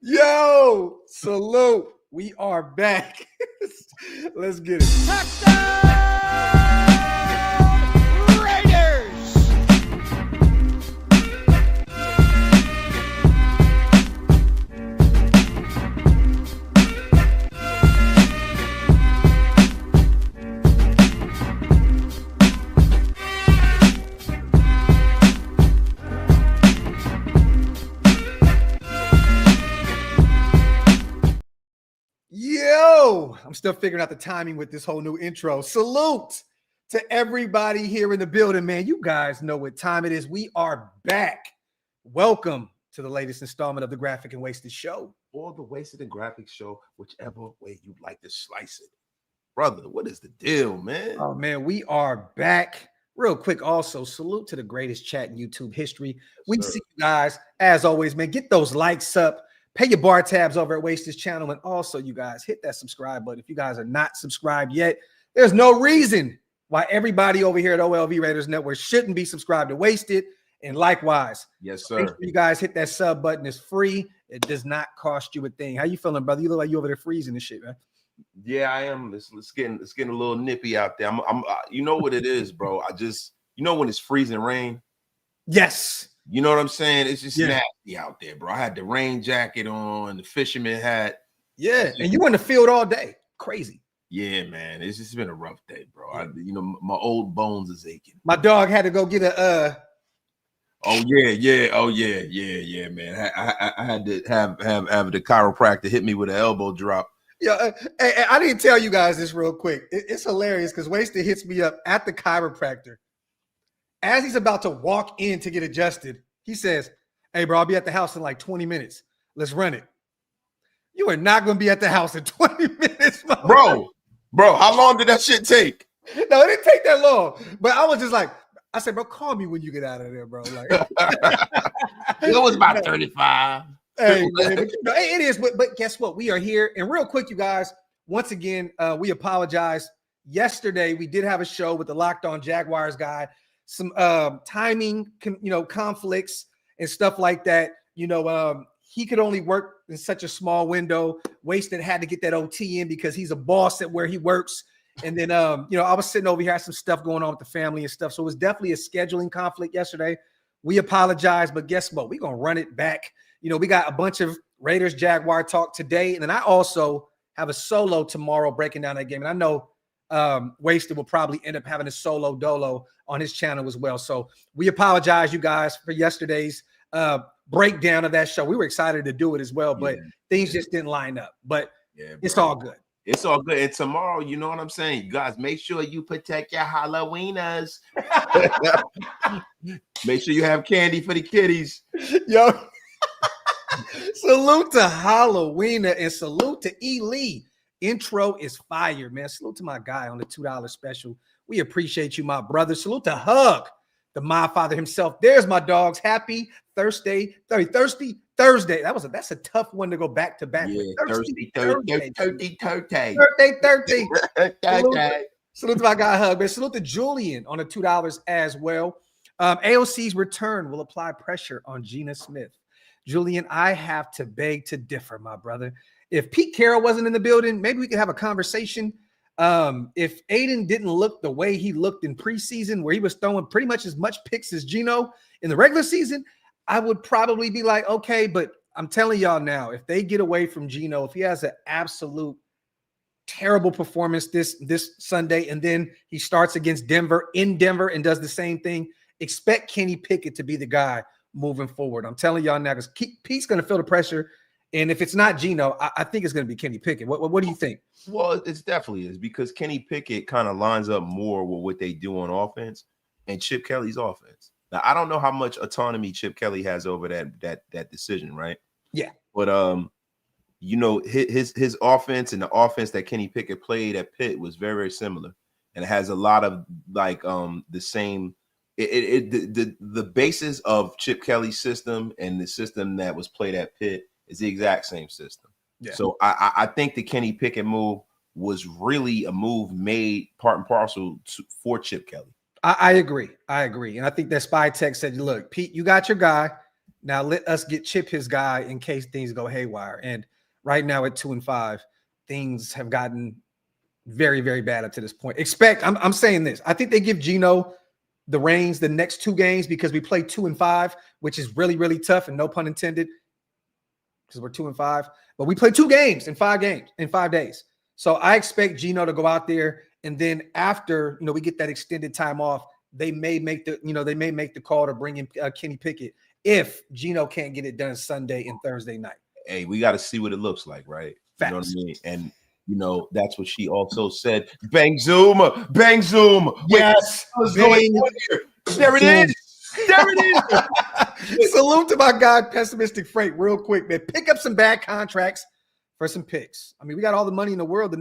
Yo, salute. We are back. Let's get it. Touchdown, Raiders! Yo, I'm still figuring out the timing with this whole new intro. Salute to everybody here in the building, man. You guys know what time it is. We are back. Welcome to the latest installment of the Graphk and Wasted Show. Or the Wasted and Graphic Show, whichever way you'd like to slice it. Brother, what is the deal, man? Oh, man, we are back. Real quick, also, salute to the greatest chat in YouTube history. We see you guys, as always, man. Get those likes up. Pay your bar tabs over at Wasted channel. And also, you guys, hit that subscribe button. If you guys are not subscribed yet, there's no reason why everybody over here at OLV Raiders Network shouldn't be subscribed to Wasted. And likewise, yes, so sir. make sure you guys hit that sub button. It's free. It does not cost you a thing. How you feeling, brother? You look like you over there freezing and shit, man. Yeah, I am. It's getting a little nippy out there. I'm you know what it is, bro. When it's freezing rain. Yes. You know what I'm saying? It's just nasty out there, bro. I had the rain jacket on, the fisherman hat. Yeah, and you in the field all day. Crazy. Yeah, man. It's just been a rough day, bro. My old bones is aching. My dog had to go get a Oh yeah, man. I had to have the chiropractor hit me with an elbow drop. Yeah, I didn't tell you guys this real quick. It's hilarious because Wasted hits me up at the chiropractor. As he's about to walk in to get adjusted, he says, "Hey, bro, I'll be at the house in like 20 minutes. Let's run it." You are not going to be at the house in 20 minutes, bro. How long did that shit take? No, it didn't take that long. But I was just like, I said, bro, call me when you get out of there, bro. Like, it was about 35. Hey, man, it is. But guess what? We are here. And real quick, you guys, once again, we apologize. Yesterday, we did have a show with the Locked On Jaguars guy. Some timing, conflicts and stuff like that. He could only work in such a small window. Wasted had to get that OT in because he's a boss at where he works. And then, I was sitting over here, had some stuff going on with the family and stuff. So it was definitely a scheduling conflict yesterday. We apologize, but guess what? We're going to run it back. We got a bunch of Raiders Jaguar talk today. And then I also have a solo tomorrow breaking down that game. And I know Wasted will probably end up having a solo dolo on his channel as well. So we apologize, you guys, for yesterday's breakdown of that show. We were excited to do it as well, but things just didn't line up. But it's all good. It's all good. And tomorrow, you know what I'm saying? You guys, make sure you protect your Halloweeners. Make sure you have candy for the kiddies. Yo, salute to Halloween and salute to E. Lee. Intro is fire, man. Salute to my guy on the $2 special. We appreciate you, my brother. Salute to Hug, the my father himself. There's my dogs. Happy Thursday. Thirsty Thursday. That's a tough one to go back to back. Yeah, Thursday. Salute to my guy Hug, man. Salute to Julian on the $2 as well. AOC's return will apply pressure on Gina Smith. Julian, I have to beg to differ, my brother. If Pete Carroll wasn't in the building, maybe we could have a conversation. If Aiden didn't look the way he looked in preseason, where he was throwing pretty much as much picks as Gino in the regular season, I would probably be like, okay, but I'm telling y'all now, if they get away from Gino, if he has an absolute terrible performance this Sunday, and then he starts against Denver in Denver and does the same thing, expect Kenny Pickett to be the guy moving forward. I'm telling y'all now, because Pete's going to feel the pressure. And if it's not Gino, I think it's going to be Kenny Pickett. What do you think? Well, it definitely is, because Kenny Pickett kind of lines up more with what they do on offense and Chip Kelly's offense. Now, I don't know how much autonomy Chip Kelly has over that decision, right? Yeah. But his offense and the offense that Kenny Pickett played at Pitt was very, very similar, and it has a lot of the same. The basis of Chip Kelly's system and the system that was played at Pitt is the exact same system. Yeah. So I think the Kenny Pickett move was really a move made part and parcel for Chip Kelly. I agree. And I think that Spy Tech said, look, Pete, you got your guy. Now let us get Chip his guy in case things go haywire. And right now at 2-5, things have gotten very, very bad up to this point. I'm saying this. I think they give Geno the reins the next 2 games because we play 2-5, which is really, really tough, and no pun intended, because we're 2-5. But we play 2 games in 5 days. So I expect Geno to go out there, and then after we get that extended time off, they may make the call to bring in Kenny Pickett if Geno can't get it done Sunday and Thursday night. Hey, we got to see what it looks like, right? Facts. You know what I mean? And that's what she also said. Bang zoom. Yes. What's going on here? There it is. There it is. Salute to my guy, Pessimistic Freight, real quick, man. Pick up some bad contracts for some picks. I mean, we got all the money in the world the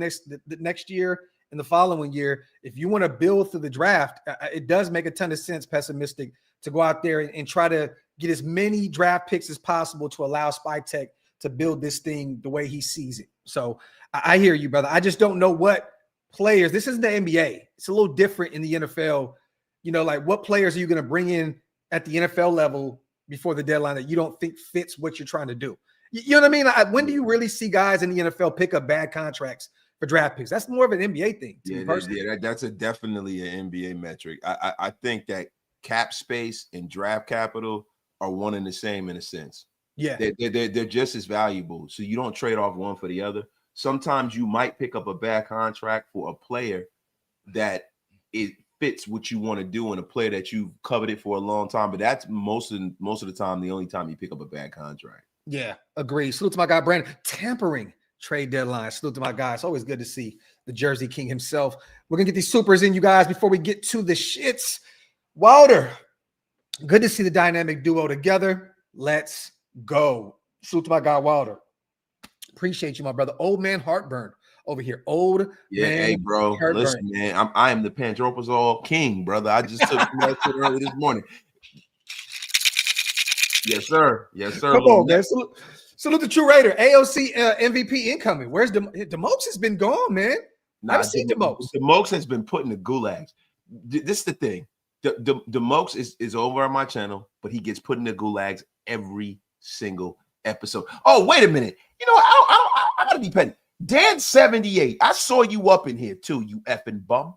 next year and the following year. If you want to build through the draft, it does make a ton of sense, Pessimistic, to go out there and try to get as many draft picks as possible to allow Spytech to build this thing the way he sees it. So I hear you, brother. I just don't know what players. This isn't the NBA. It's a little different in the NFL. Like what players are you going to bring in at the NFL level before the deadline that you don't think fits what you're trying to do? You know what I mean? When do you really see guys in the NFL pick up bad contracts for draft picks? That's more of an NBA thing. That's definitely an NBA metric. I think that cap space and draft capital are one and the same in a sense. Yeah, they're just as valuable. So you don't trade off one for the other. Sometimes you might pick up a bad contract for a player that it fits what you want to do and a player that you've coveted for a long time. But that's most of the time the only time you pick up a bad contract. Yeah, agree. Salute to my guy Brandon. Tampering trade deadline. Salute to my guy. It's always good to see the Jersey King himself. We're gonna get these supers in, you guys, before we get to the shits. Wilder, good to see the dynamic duo together. Let's go. Salute to my guy Wilder. Appreciate you, my brother. Old man heartburn over here. Man, hey, bro. heartburn. Listen, man. I am the Pantropazole king, brother. I just took that shit early this morning. Yes, sir. Come on, man. Salute the True Raider. AOC MVP incoming. Where's Demokes has been gone, man. I've seen Demokes. Demokes has been put in the gulags. This is the thing. Demokes is over on my channel, but he gets put in the gulags every single episode. Oh, wait a minute. I gotta be petty. Dan 78. I saw you up in here too, you effing bum.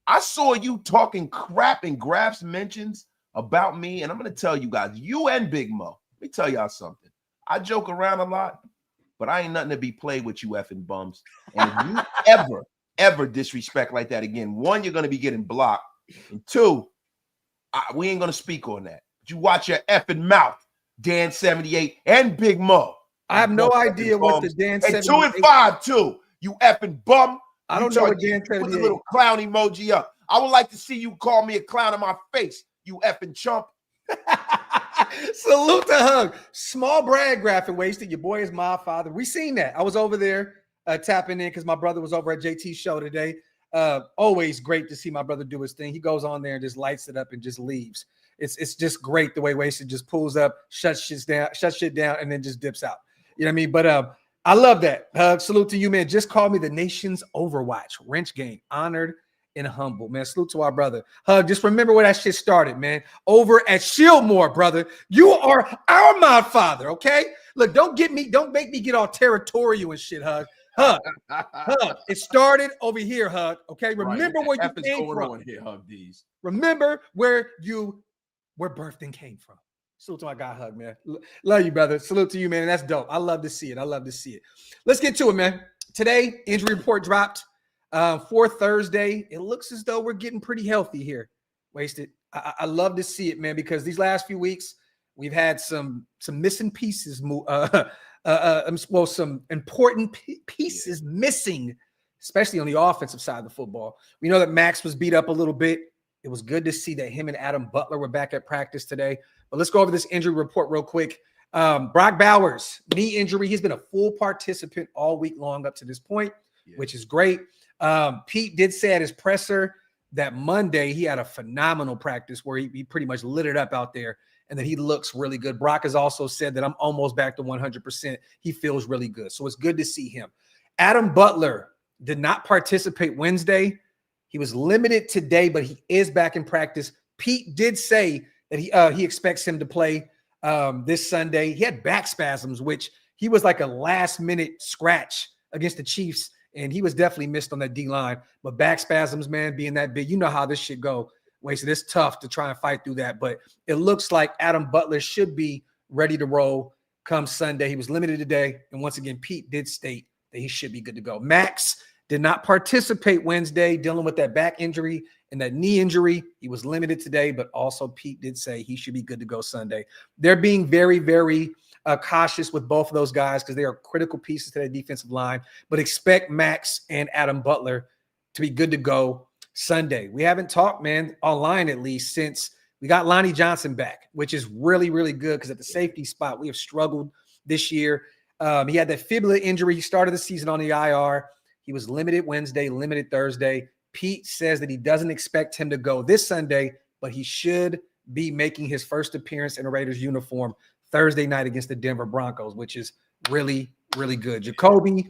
I saw you talking crap in Graph's mentions about me, and I'm gonna tell you guys, you and Big Mo. Let me tell y'all something. I joke around a lot, but I ain't nothing to be played with, you effing bums. And if you ever disrespect like that again, 1, you're gonna be getting blocked, and 2, we ain't gonna speak on that. But you watch your effing mouth, Dan 78 and Big Mo. I have no idea what the Dan 78. And 2 and 5 too. You effing bum. I don't know what Dan 78. Put the little clown emoji up. I would like to see you call me a clown in my face, you effing chump. Salute to Hug. Small brag, Graphk and Wasted. Your boy is my father. We seen that. I was over there tapping in because my brother was over at JT's show today. Always great to see my brother do his thing. He goes on there and just lights it up and just leaves. It's just great the way Wasted just pulls up, shuts shit down, and then just dips out. You know what I mean? But I love that. Salute to you, man. Just call me the nation's Overwatch. Wrench game. Honored and humble, man. Salute to our brother. Just remember where that shit started, man. Over at Shieldmore, brother. You are our my father, okay? Look, don't make me get all territorial and shit, Hug. It started over here, Hug. Okay, remember where you came from. Here, Hug these. Remember where birthed and came from. Salute to my guy, Hug, man. Love you, brother. Salute to you, man. That's dope. I love to see it. Let's get to it, man. Today, injury report dropped for Thursday. It looks as though we're getting pretty healthy here. Wasted. I love to see it, man, because these last few weeks we've had some missing pieces. Some important pieces missing, especially on the offensive side of the football. We know that Max was beat up a little bit. It was good to see that him and Adam Butler were back at practice today. But let's go over this injury report real quick. Brock Bowers, knee injury. He's been a full participant all week long up to this point, which is great. Pete did say at his presser that Monday he had a phenomenal practice where he pretty much lit it up out there and that he looks really good. Brock has also said that I'm almost back to 100%. He feels really good. So it's good to see him. Adam Butler did not participate Wednesday. He was limited today, but he is back in practice. Pete did say that he expects him to play. this Sunday. He had back spasms, which he was like a last-minute scratch against the Chiefs, and he was definitely missed on that D-line. But back spasms, man, being that big, you know how this shit go. Wasted. It's tough to try and fight through that, but it looks like Adam Butler should be ready to roll come Sunday. He was limited today, and once again, Pete did state that he should be good to go. Max did not participate Wednesday, dealing with that back injury and that knee injury. He was limited today, but also Pete did say he should be good to go Sunday. They're being very, very cautious with both of those guys because they are critical pieces to their defensive line, but expect Max and Adam Butler to be good to go Sunday. We haven't talked, man, online at least, since we got Lonnie Johnson back, which is really, really good because at the safety spot, we have struggled this year. He had that fibula injury. He started the season on the IR. He was limited Wednesday, limited Thursday. Pete says that he doesn't expect him to go this Sunday, but he should be making his first appearance in a Raiders uniform Thursday night against the Denver Broncos, which is really, really good. Jacoby,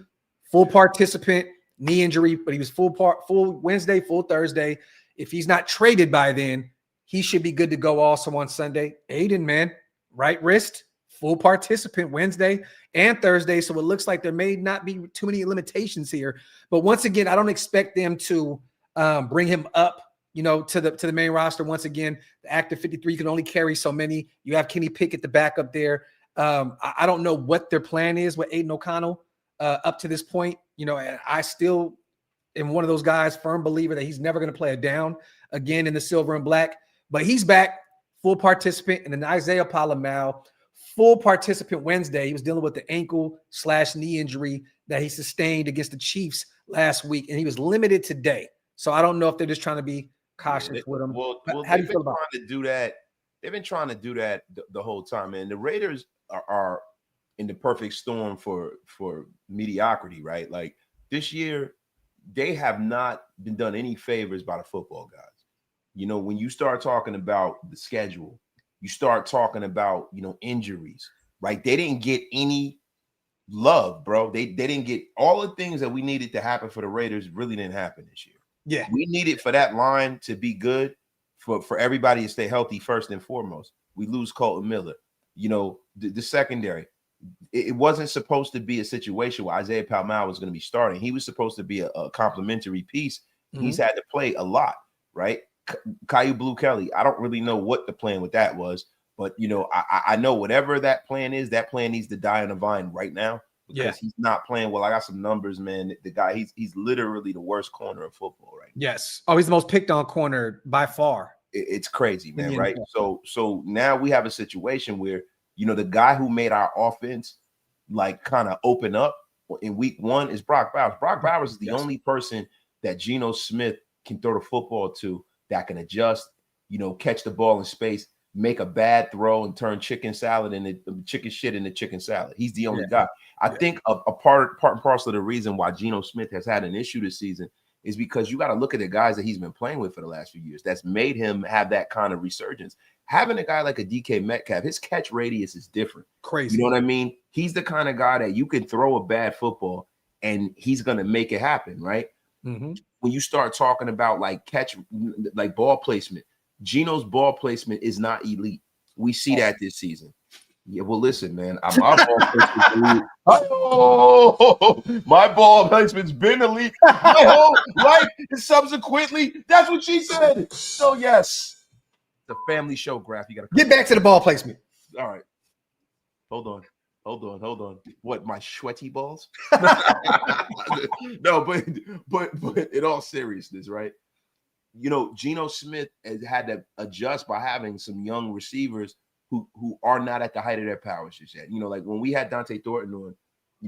full participant, knee injury, but he was full Wednesday, full Thursday. If he's not traded by then, he should be good to go also on Sunday. Aiden, man, right wrist, full participant Wednesday and Thursday. So it looks like there may not be too many limitations here. But once again, I don't expect them to bring him up, to the main roster. Once again, the active 53 can only carry so many. You have Kenny Pickett, the backup there. I don't know what their plan is with Aiden O'Connell up to this point. And I still am one of those guys, firm believer that he's never going to play a down again in the silver and black. But he's back, full participant. And then Isaiah Palamal, full participant Wednesday. He was dealing with the ankle/knee injury that he sustained against the Chiefs last week, and he was limited today. So I don't know if they're just trying to be cautious with him. Well, how do you feel about it? They've been trying to do that the whole time, man. The Raiders are in the perfect storm for mediocrity, right? Like this year, they have not been done any favors by the football guys. When you start talking about the schedule, you start talking about, injuries, right? They didn't get any love, bro. They didn't get all the things that we needed to happen for the Raiders really didn't happen this year. Yeah. We needed for that line to be good, for everybody to stay healthy first and foremost. We lose Colton Miller. The secondary, it wasn't supposed to be a situation where Isaiah Palamal was going to be starting. He was supposed to be a complimentary piece. Mm-hmm. He's had to play a lot, right? Caillou Blue Kelly, I don't really know what the plan with that was, but I know whatever that plan is, that plan needs to die on the vine right now because he's not playing well. I got some numbers, man. The guy, he's literally the worst corner of football right now. Yes. Oh, he's the most picked on corner by far. It's crazy, man, right? So now we have a situation where, the guy who made our offense like kind of open up in week one is Brock Bowers. Brock Bowers is the only person that Geno Smith can throw the football to that can adjust, catch the ball in space, make a bad throw and turn chicken salad into chicken shit into chicken salad. He's the only guy. I think a part and parcel of the reason why Geno Smith has had an issue this season is because you got to look at the guys that he's been playing with for the last few years. That's made him have that kind of resurgence. Having a guy like a DK Metcalf, his catch radius is different. Crazy. You know what I mean? He's the kind of guy that you can throw a bad football and he's going to make it happen, right? Mm-hmm. When you start talking about like ball placement, Geno's ball placement is not elite. We see that this season. Yeah, well, listen, man. My ball placement's elite. Oh, my ball placement's been elite my whole life. And subsequently, that's what she said. So yes, the family show, Graphk. You gotta get back to the ball placement. All right. Hold on. What, my sweaty balls? No, but in all seriousness, right? Geno Smith has had to adjust by having some young receivers who are not at the height of their powers just yet. Like when we had Dante Thornton on,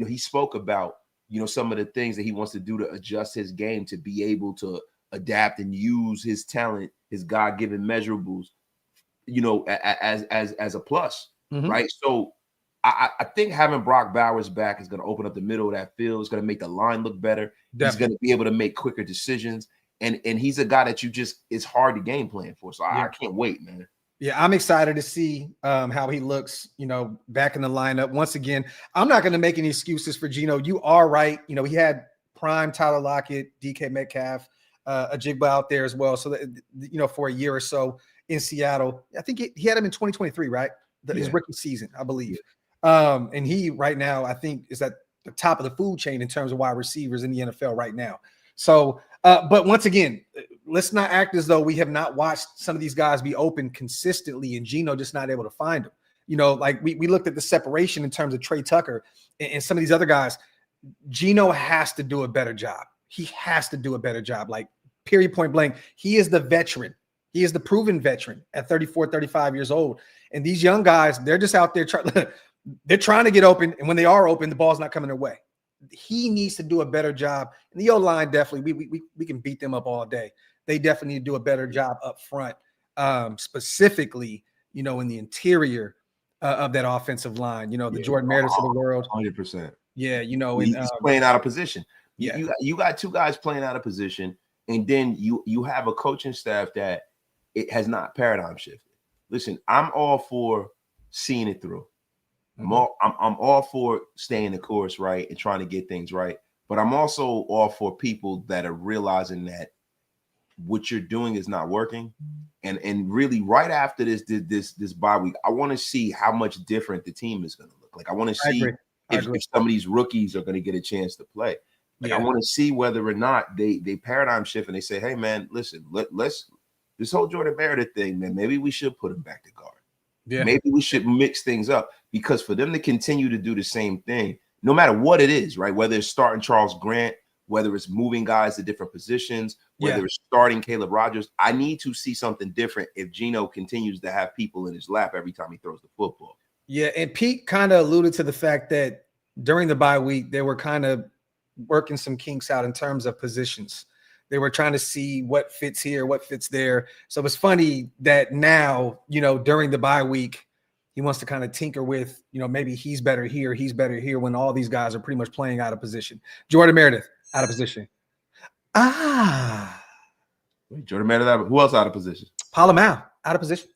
he spoke about, some of the things that he wants to do to adjust his game to be able to adapt and use his talent, his God-given measurables, as a plus, right? So I think having Brock Bowers back is going to open up the middle of that field. It's going to make the line look better. Definitely. He's going to be able to make quicker decisions. And he's a guy that it's hard to game plan for. So I can't wait, man. Yeah, I'm excited to see how he looks, back in the lineup. Once again, I'm not going to make any excuses for Geno. You are right. He had prime Tyler Lockett, DK Metcalf, Ajigba out there as well. So, that, for a year or so in Seattle. I think he had him in 2023, right? his rookie season, I believe. And he right now, I think, is at the top of the food chain in terms of wide receivers in the NFL right now. So, but once again, let's not act as though we have not watched some of these guys be open consistently and Geno just not able to find them. You know, like we looked at the separation in terms of Trey Tucker and some of these other guys. Geno has to do a better job. He has to do a better job. Like, period, point blank. He is the veteran. He is the proven veteran at 34, 35 years old. And these young guys, they're just out there they're trying to get open. And when they are open, the ball's not coming their way. He needs to do a better job. And the O-line, definitely, we can beat them up all day. They definitely need to do a better job up front, specifically, you know, in the interior of that offensive line. You know, the Jordan Meredith of the world. 100%. Yeah, you know. He's playing out of position. Yeah. You got two guys playing out of position, and then you have a coaching staff that it has not paradigm shifted. Listen, I'm all for seeing it through. I'm all for staying the course, right, and trying to get things right. But I'm also all for people that are realizing that what you're doing is not working. And really, right after this bye week, I want to see how much different the team is going to look like. I want to see if some of these rookies are going to get a chance to play. Like, I want to see whether or not they paradigm shift and they say, hey, man, listen, let's this whole Jordan Meredith thing, man, maybe we should put him back to guard. Yeah. Maybe we should mix things up, because for them to continue to do the same thing, no matter what it is, right? Whether it's starting Charles Grant, whether it's moving guys to different positions, whether it's starting Caleb Rogers, I need to see something different if Geno continues to have people in his lap every time he throws the football. Yeah, and Pete kind of alluded to the fact that during the bye week, they were kind of working some kinks out in terms of positions. They were trying to see what fits here, what fits there. So it's funny that now, you know, during the bye week, he wants to kind of tinker with, you know, maybe he's better here, when all these guys are pretty much playing out of position. Jordan Meredith, out of position. Wait, Jordan Meredith, who else out of position? Palomau, out of position.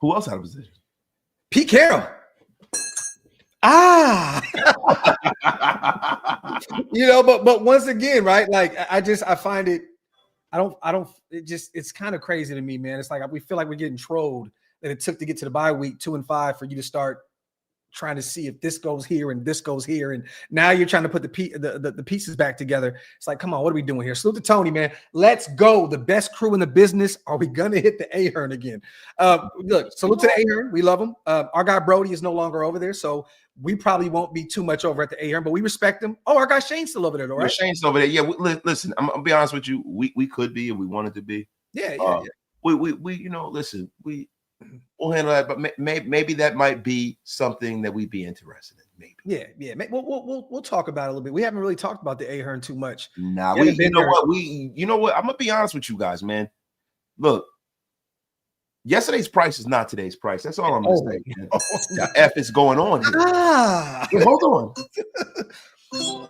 Who else out of position? Pete Carroll. You know, but once again, right? Like, I find it, it's kind of crazy to me, man. It's like we feel like we're getting trolled that it took to get to the bye week 2 and 5 for you to start trying to see if this goes here and this goes here, and now you're trying to put the pieces back together. It's like, come on, what are we doing here? Salute to Tony, man. Let's go. The best crew in the business. Are we gonna hit the Ahern again? Look, salute to the Ahern. We love him. Our guy Brody is no longer over there, so we probably won't be too much over at the Ahern, but we respect him. Oh, our guy Shane's still over there, though, right? Shane's over there. Yeah, listen, I'm gonna be honest with you. We could be if we wanted to be. Yeah. We you know, listen, we'll handle that, but maybe that might be something that we'd be interested in. Maybe. Yeah. We'll talk about it a little bit. We haven't really talked about the Ahern too much. Nah, you know what? I'm gonna be honest with you guys, man. Look, yesterday's price is not today's price. That's all I'm gonna say. The F is going on here. Wait, hold on.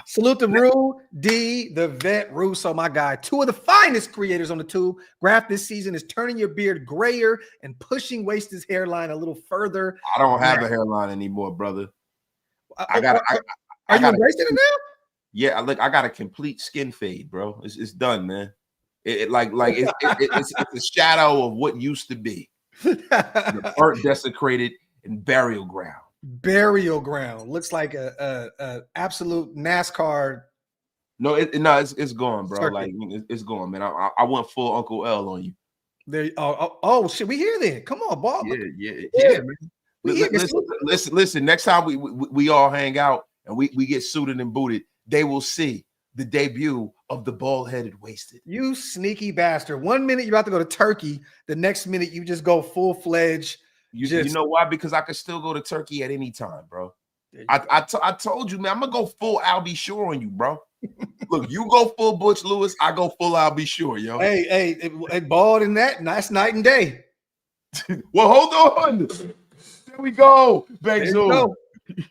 Salute to Rue D, the vet Russo, my guy. 2 of the finest creators on the tube. Graphk this season is turning your beard grayer and pushing Wasted hairline a little further. I don't have a hairline anymore, brother. Are you embracing it now? Yeah, I got a complete skin fade, bro. It's done, man. It's a shadow of what used to be. The burnt, desecrated, and burial ground. Burial ground looks like a absolute NASCAR. No, it's gone, bro. Circuit. Like, it's gone, man. I went full Uncle L on you. There. Oh shit. We here then. Come on, Bob. Yeah, man. Listen. Next time we all hang out and we get suited and booted, they will see the debut of the bald-headed Wasted. You sneaky bastard. 1 minute you're about to go to Turkey. The next minute you just go full-fledged. You know why? Because I could still go to Turkey at any time, bro. I told you, man, I'm gonna go full I'll Be Sure on you, bro. Look, you go full Butch Lewis, I go full I'll Be Sure, yo. Hey, bald in that, nice night and day. Well, hold on. There we go.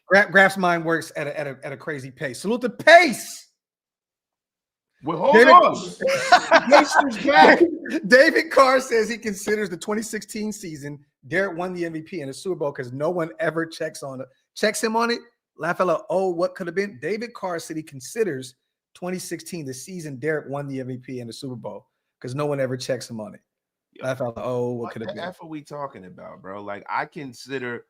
Graph's mind works at a crazy pace. Salute the pace. Well, hold on. Back. David Carr says he considers the 2016 season Derek won the MVP in the Super Bowl because no one ever checks him on it. Laugh out loud. Oh, what could have been? David Carr said he considers 2016 the season Derek won the MVP in the Super Bowl because no one ever checks him on it. I felt like, oh, what could it the be? F are we talking about, bro? Like I consider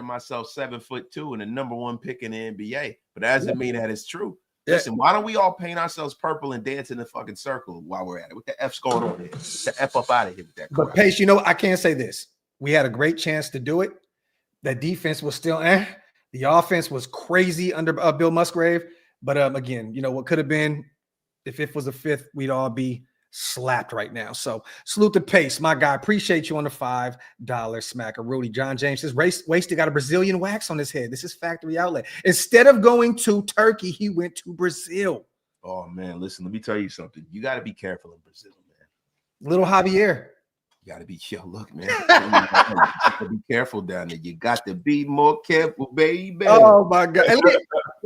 myself 7'2" and the #1 pick in the NBA, but that doesn't mean that it's true. Yeah. Listen, why don't we all paint ourselves purple and dance in the fucking circle while we're at it? What the F's going on here? Get the F up out of here with that crap. But Pace, I can't say this. We had a great chance to do it. That defense was still The offense was crazy under Bill Musgrave. But again, what could have been, if it was a fifth, we'd all be slapped right now. So salute to Pace, my guy. Appreciate you on the $5 smacker. Rudy John James says, Wasted got a Brazilian wax on his head. This is factory outlet. Instead of going to Turkey, he went to Brazil. Oh man, listen, let me tell you something. You got to be careful in Brazil, man. Little Javier. You got to be, look, man. You got to be careful down there. You got to be more careful, baby. Oh my God. And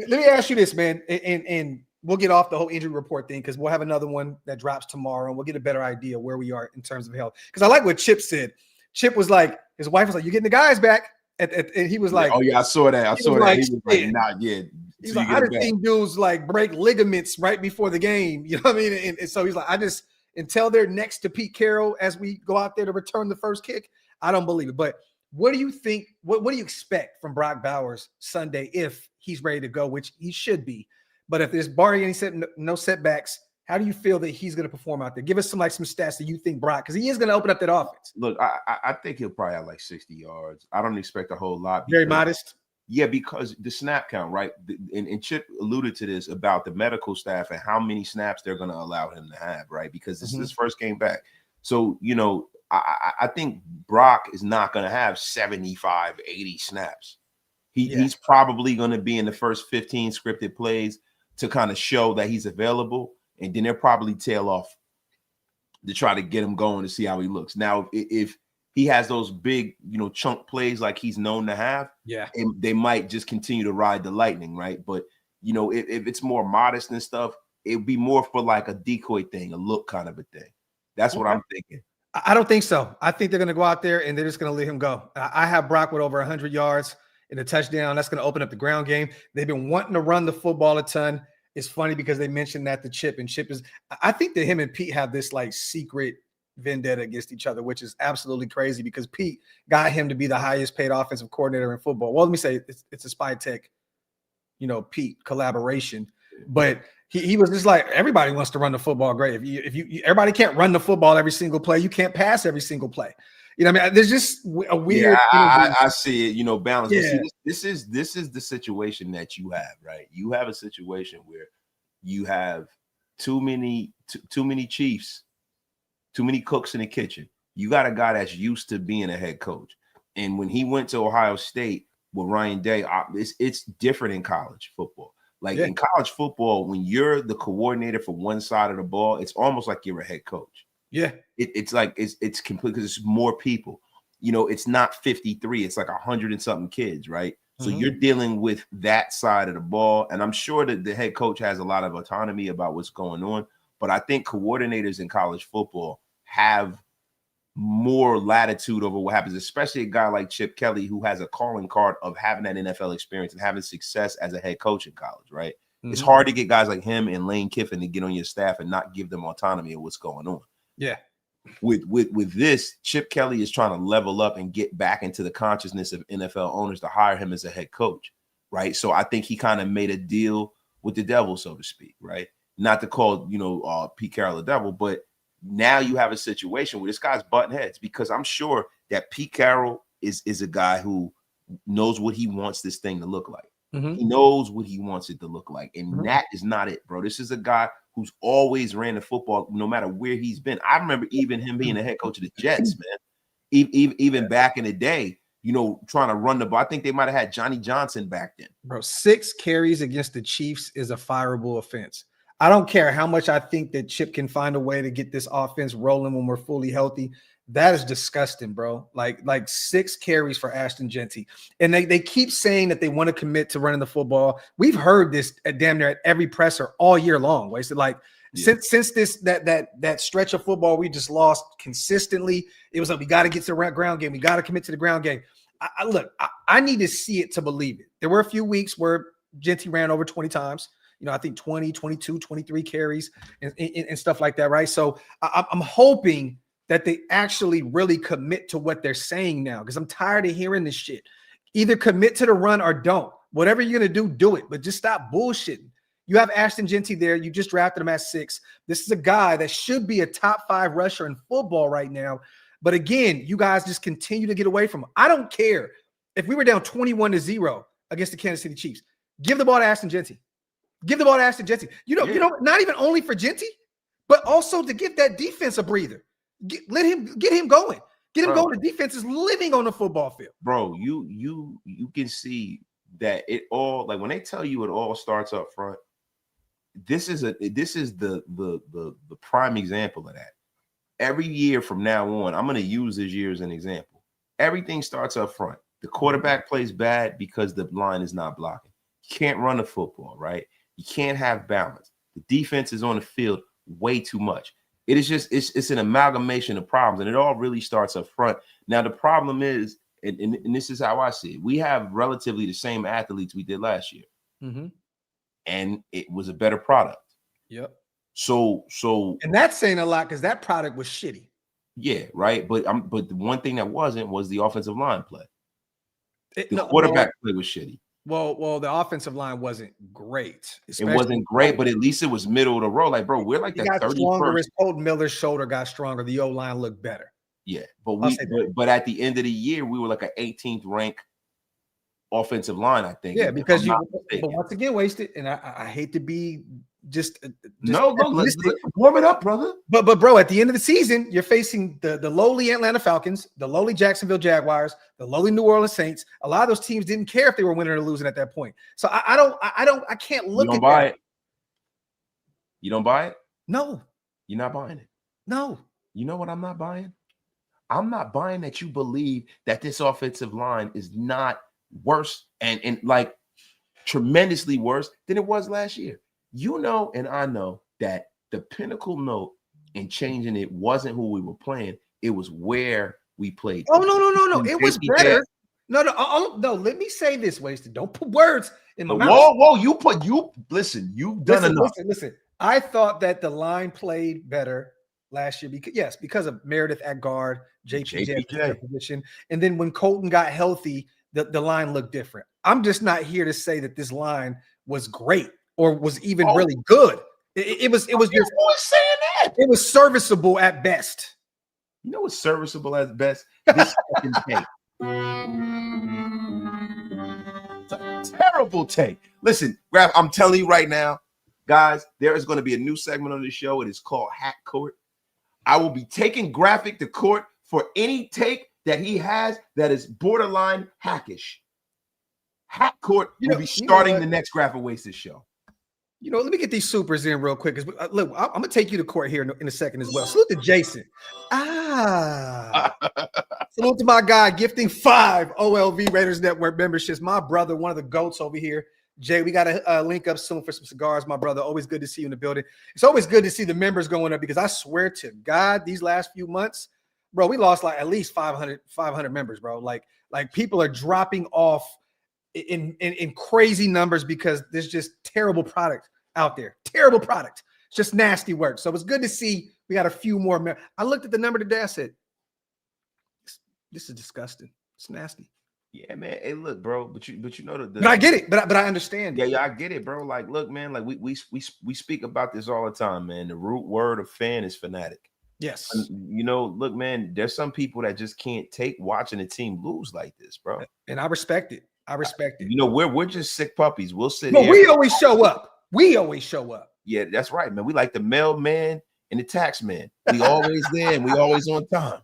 let me ask you this, man. And we'll get off the whole injury report thing because we'll have another one that drops tomorrow and we'll get a better idea where we are in terms of health. Because I like what Chip said. Chip was like, his wife was like, "You're getting the guys back." And he was like, "Oh yeah, I saw that. He was like, "Not yet." He's like, "I just seen dudes like break ligaments right before the game." You know what I mean? And so he's like, until they're next to Pete Carroll as we go out there to return the first kick, I don't believe it. But what do you think? What do you expect from Brock Bowers Sunday if he's ready to go, which he should be? But if there's barring any no setbacks, how do you feel that he's going to perform out there? Give us some stats that you think Brock, because he is going to open up that offense. Look, I think he'll probably have like 60 yards. I don't expect a whole lot. Very modest. Yeah, because the snap count, right? And Chip alluded to this about the medical staff and how many snaps they're going to allow him to have, right? Because this is his first game back. So, I think Brock is not going to have 75, 80 snaps. He's probably going to be in the first 15 scripted plays to kind of show that he's available. And then they'll probably tail off to try to get him going to see how he looks. Now, if he has those big, chunk plays like he's known to have, they might just continue to ride the lightning, right? But, if it's more modest and stuff, it'd be more for like a decoy thing, a look kind of a thing. That's what I'm thinking. I don't think so. I think they're going to go out there and they're just going to let him go. I have Brock with over 100 yards in a touchdown. That's going to open up the ground game. They've been wanting to run the football a ton. It's funny because they mentioned that to Chip, and Chip I think that him and Pete have this secret vendetta against each other, which is absolutely crazy because Pete got him to be the highest paid offensive coordinator in football. Well, let me say it's a Spy Tech, Pete collaboration, but he was just like, everybody wants to run the football great. If you everybody can't run the football every single play, you can't pass every single play. There's just a weird. Yeah, I see it. Balance. Yeah. See, this is the situation that you have, right? You have a situation where you have too many chiefs, too many cooks in the kitchen. You got a guy that's used to being a head coach, and when he went to Ohio State with Ryan Day, it's different in college football. In college football, when you're the coordinator for one side of the ball, it's almost like you're a head coach. Yeah, it's complete because it's more people. It's not 53; it's like 100 and something kids, right? So you're dealing with that side of the ball, and I'm sure that the head coach has a lot of autonomy about what's going on. But I think coordinators in college football have more latitude over what happens, especially a guy like Chip Kelly, who has a calling card of having that NFL experience and having success as a head coach in college, right? It's hard to get guys like him and Lane Kiffin to get on your staff and not give them autonomy of what's going on. Yeah. With this, Chip Kelly is trying to level up and get back into the consciousness of NFL owners to hire him as a head coach, right? So I think he kind of made a deal with the devil, so to speak, right? Not to call, Pete Carroll the devil, but now you have a situation where this guy's butting heads because I'm sure that Pete Carroll is a guy who knows what he wants this thing to look like. He knows what he wants it to look like. And that is not it, bro. This is a guy who's always ran the football no matter where he's been. I remember even him being the head coach of the Jets, man. Even back in the day, trying to run the ball. I think they might have had Johnny Johnson back then. Bro, 6 carries against the Chiefs is a fireable offense. I don't care how much I think that Chip can find a way to get this offense rolling when we're fully healthy. That is disgusting, bro. Like 6 carries for Ashton Genty. And they keep saying that they want to commit to running the football. We've heard this at damn near at every presser all year long. Wasted since this that stretch of football we just lost consistently, it was like we got to get to the ground game. We got to commit to the ground game. I need to see it to believe it. There were a few weeks where Genty ran over 20 times. I think 20, 22, 23 carries and stuff like that, right? So I'm hoping that they actually really commit to what they're saying now, because I'm tired of hearing this shit. Either commit to the run or don't. Whatever you're going to do it, but just stop bullshitting. You have Ashton Genty there. You just drafted him at 6. This is a guy that should be a top 5 rusher in football right now. But again, you guys just continue to get away from him. I don't care if we were down 21-0 against the Kansas City Chiefs. Give the ball to Ashton Genty. Give the ball to Ashton Genty. You know, not even only for Genty, but also to give that defense a breather. Get him going. Get him going. The defense is living on the football field. Bro, you can see that it all, like when they tell you it all starts up front, this is the prime example of that. Every year from now on, I'm going to use this year as an example. Everything starts up front. The quarterback plays bad because the line is not blocking. You can't run the football, right? You can't have balance. The defense is on the field way too much. It is just, it's an amalgamation of problems, and it all really starts up front. Now, the problem is, and this is how I see it, we have relatively the same athletes we did last year. Mm-hmm. And it was a better product. Yep. So and that's saying a lot because that product was shitty. Yeah, right. But the one thing that wasn't was the offensive line play. The quarterback play was shitty. Well, the offensive line wasn't great. It wasn't great, but at least it was middle of the road. Like, bro, we're like that 31st. As Colton Miller's shoulder got stronger, the O-line looked better. Yeah, but at the end of the year, we were like an 18th ranked offensive line, I think. Yeah, because but once again, wasted. And I hate to be just no, let's warm it up, brother. But bro, at the end of the season, you're facing the lowly Atlanta Falcons, the lowly Jacksonville Jaguars, the lowly New Orleans Saints. A lot of those teams didn't care if they were winning or losing at that point. So I can't look at that. You don't buy it? No. You're not buying it? No. You know what I'm not buying? I'm not buying that you believe that this offensive line is not worse and like tremendously worse than it was last year. You know, and I know that the pinnacle note in changing it wasn't who we were playing. It was where we played. Oh, no. It was better. No. Let me say this, Wasted. Don't put words in my mouth. Whoa. Listen, you've done enough. Listen. I thought that the line played better last year because of Meredith at guard, JPJ position. And then when Colton got healthy, the line looked different. I'm just not here to say that this line was great or was even really good. It was just saying that. It was serviceable at best. You know what's serviceable at best? This fucking take. It's a terrible take. Listen, Graphk, I'm telling you right now, guys, there is going to be a new segment on the show. It is called Hack Court. I will be taking Graphk to court for any take that he has that is borderline hackish. Hack Court will be starting the next Graphk Wasted show. Let me get these supers in real quick. Look, I'm going to take you to court here in a second as well. Salute to Jason. Salute to my guy gifting 5 OLV Raiders Network memberships. My brother, one of the GOATs over here. Jay, we got to link up soon for some cigars, my brother. Always good to see you in the building. It's always good to see the members going up because I swear to God, these last few months, bro, we lost like at least 500 members, bro. Like people are dropping off in crazy numbers because there's just terrible product out there. Terrible product. It's just nasty work. So it's good to see we got a few more. I looked at the number today. I said, this is disgusting. It's nasty. Yeah, man. Hey, look, bro. But you know but I get it. But I understand. Yeah, I get it, bro. Like, look, man. Like we speak about this all the time, man. The root word of fan is fanatic. Yes. Look, man. There's some people that just can't take watching a team lose like this, bro. And I respect it. We're just sick puppies. We'll sit here. We always show up. Yeah, that's right, man. We like the mailman and the tax man. We always there and we always on time.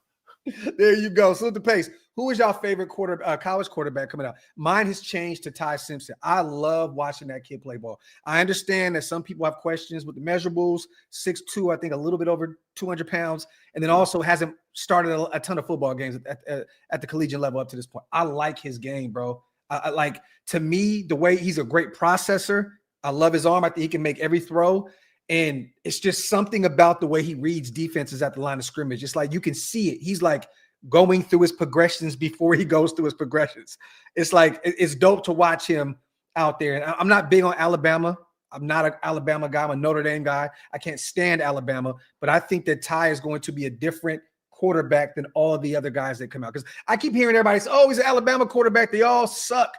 There you go. Salute the pace. Who is your favorite college quarterback coming out? Mine has changed to Ty Simpson. I love watching that kid play ball. I understand that some people have questions with the measurables, 6'2", I think a little bit over 200 pounds, and then also hasn't started a ton of football games at the collegiate level up to this point. I like his game, bro. I like, to me, the way he's a great processor. I love his arm. I think he can make every throw. And it's just something about the way he reads defenses at the line of scrimmage. It's like you can see it. He's like going through his progressions before he goes through his progressions. It's like it's dope to watch him out there. And I'm not big on Alabama. I'm not an Alabama guy. I'm a Notre Dame guy. I can't stand Alabama. But I think that Ty is going to be a different quarterback than all of the other guys that come out. Because I keep hearing everybody say, oh, he's an Alabama quarterback. They all suck.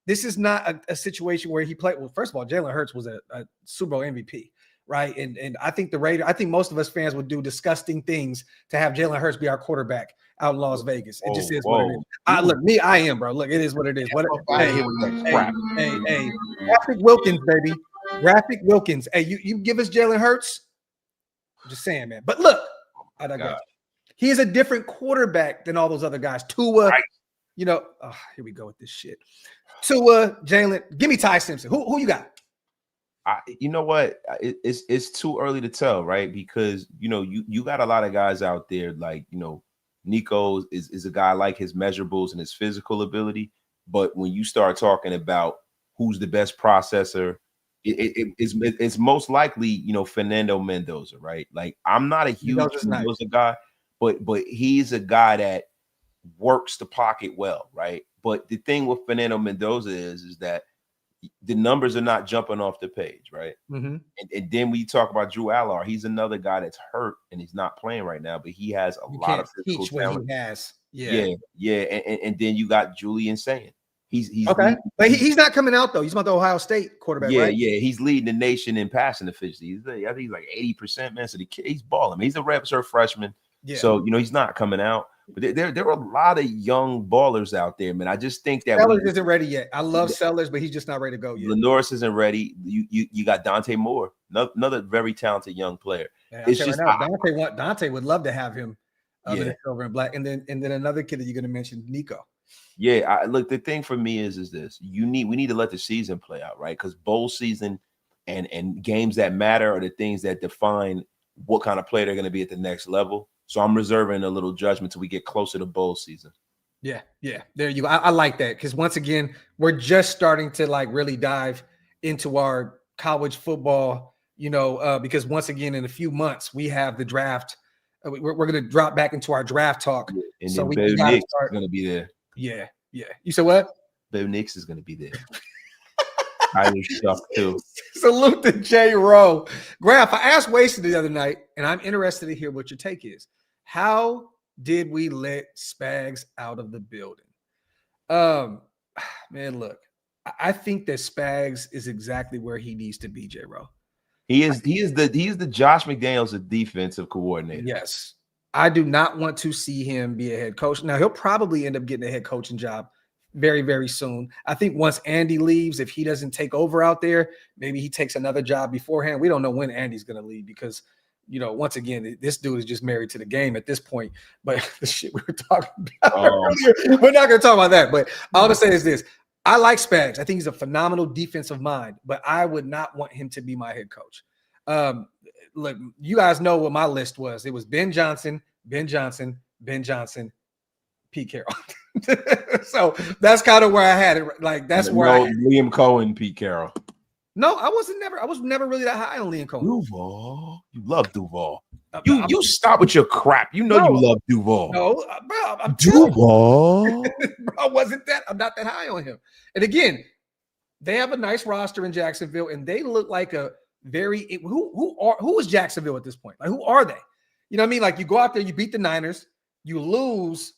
This is not a situation where he played. Well, first of all, Jalen Hurts was a Super Bowl MVP, right? And I think I think most of us fans would do disgusting things to have Jalen Hurts be our quarterback out in Las Vegas. It just is what it is. I am, bro. Look, it is what it is. Hey, Graphk Wilkins, baby. Graphk Wilkins. Hey, you give us Jalen Hurts. I'm just saying, man. But look, I digress. He is a different quarterback than all those other guys. Tua, right. Here we go with this shit. Tua, Jalen, give me Ty Simpson. Who you got? You know what? It's too early to tell, right? Because you got a lot of guys out there like Nico is a guy like his measurables and his physical ability, but when you start talking about who's the best processor, it's most likely Fernando Mendoza, right? Like I'm not a huge Mendoza guy, but he's a guy that works the pocket well, right? But the thing with Fernando Mendoza is that the numbers are not jumping off the page, right? Mm-hmm. And then we talk about Drew Allard. He's another guy that's hurt and he's not playing right now, but he has a lot of physical talent. He has. Yeah. And then you got Julian saying he's okay, but he's not coming out though. He's about the Ohio State quarterback, right? Yeah. He's leading the nation in passing efficiency. I think he's like 80%, man. So the kid, he's balling. He's a redshirt freshman. Yeah. So he's not coming out. But there are a lot of young ballers out there, man. I just think that Sellers isn't ready yet. I love Sellers, but he's just not ready to go yet. Lenoris isn't ready. You got Dante Moore, another very talented young player. Yeah, it's just Dante would love to have him in the silver and black, and then another kid that you're going to mention, Nico. Yeah, look. The thing for me is this: we need to let the season play out, right? Because bowl season and games that matter are the things that define what kind of player they're going to be at the next level. So I'm reserving a little judgment till we get closer to bowl season. Yeah. There you go. I like that because once again, we're just starting to like really dive into our college football, because once again, in a few months, we have the draft. We're going to drop back into our draft talk. Yeah. And so then Bo Nix is going to be there. Yeah. You said what? Bo Nix is going to be there. I was shocked too. Salute to J. Rowe. Graphk, I asked Wasted the other night, and I'm interested to hear what your take is. How did we let Spags out of the building? Man, look, I think that Spags is exactly where he needs to be, J. Rowe. He is the Josh McDaniels of defensive coordinator. Yes. I do not want to see him be a head coach. Now, he'll probably end up getting a head coaching job very, very soon. I think once Andy leaves, if he doesn't take over out there, maybe he takes another job beforehand. We don't know when Andy's going to leave because, once again, this dude is just married to the game at this point. But the shit we were talking about earlier, we're not going to talk about that. But all I'm going to say is this. I like Spags. I think he's a phenomenal defensive mind, but I would not want him to be my head coach. Look, you guys know what my list was. It was Ben Johnson, Pete Carroll. So that's kind of where I had it. Like that's where I had Liam Cohen, Pete Carroll. No, I was never really that high on Liam Cohen. Duval, you love Duval. You stop with your crap. You love Duval. No, bro, I'm Duval. Bro, I'm not that high on him. And again, they have a nice roster in Jacksonville, and they look like a very who is Jacksonville at this point? Like who are they? You know what I mean? Like you go out there, you beat the Niners, you lose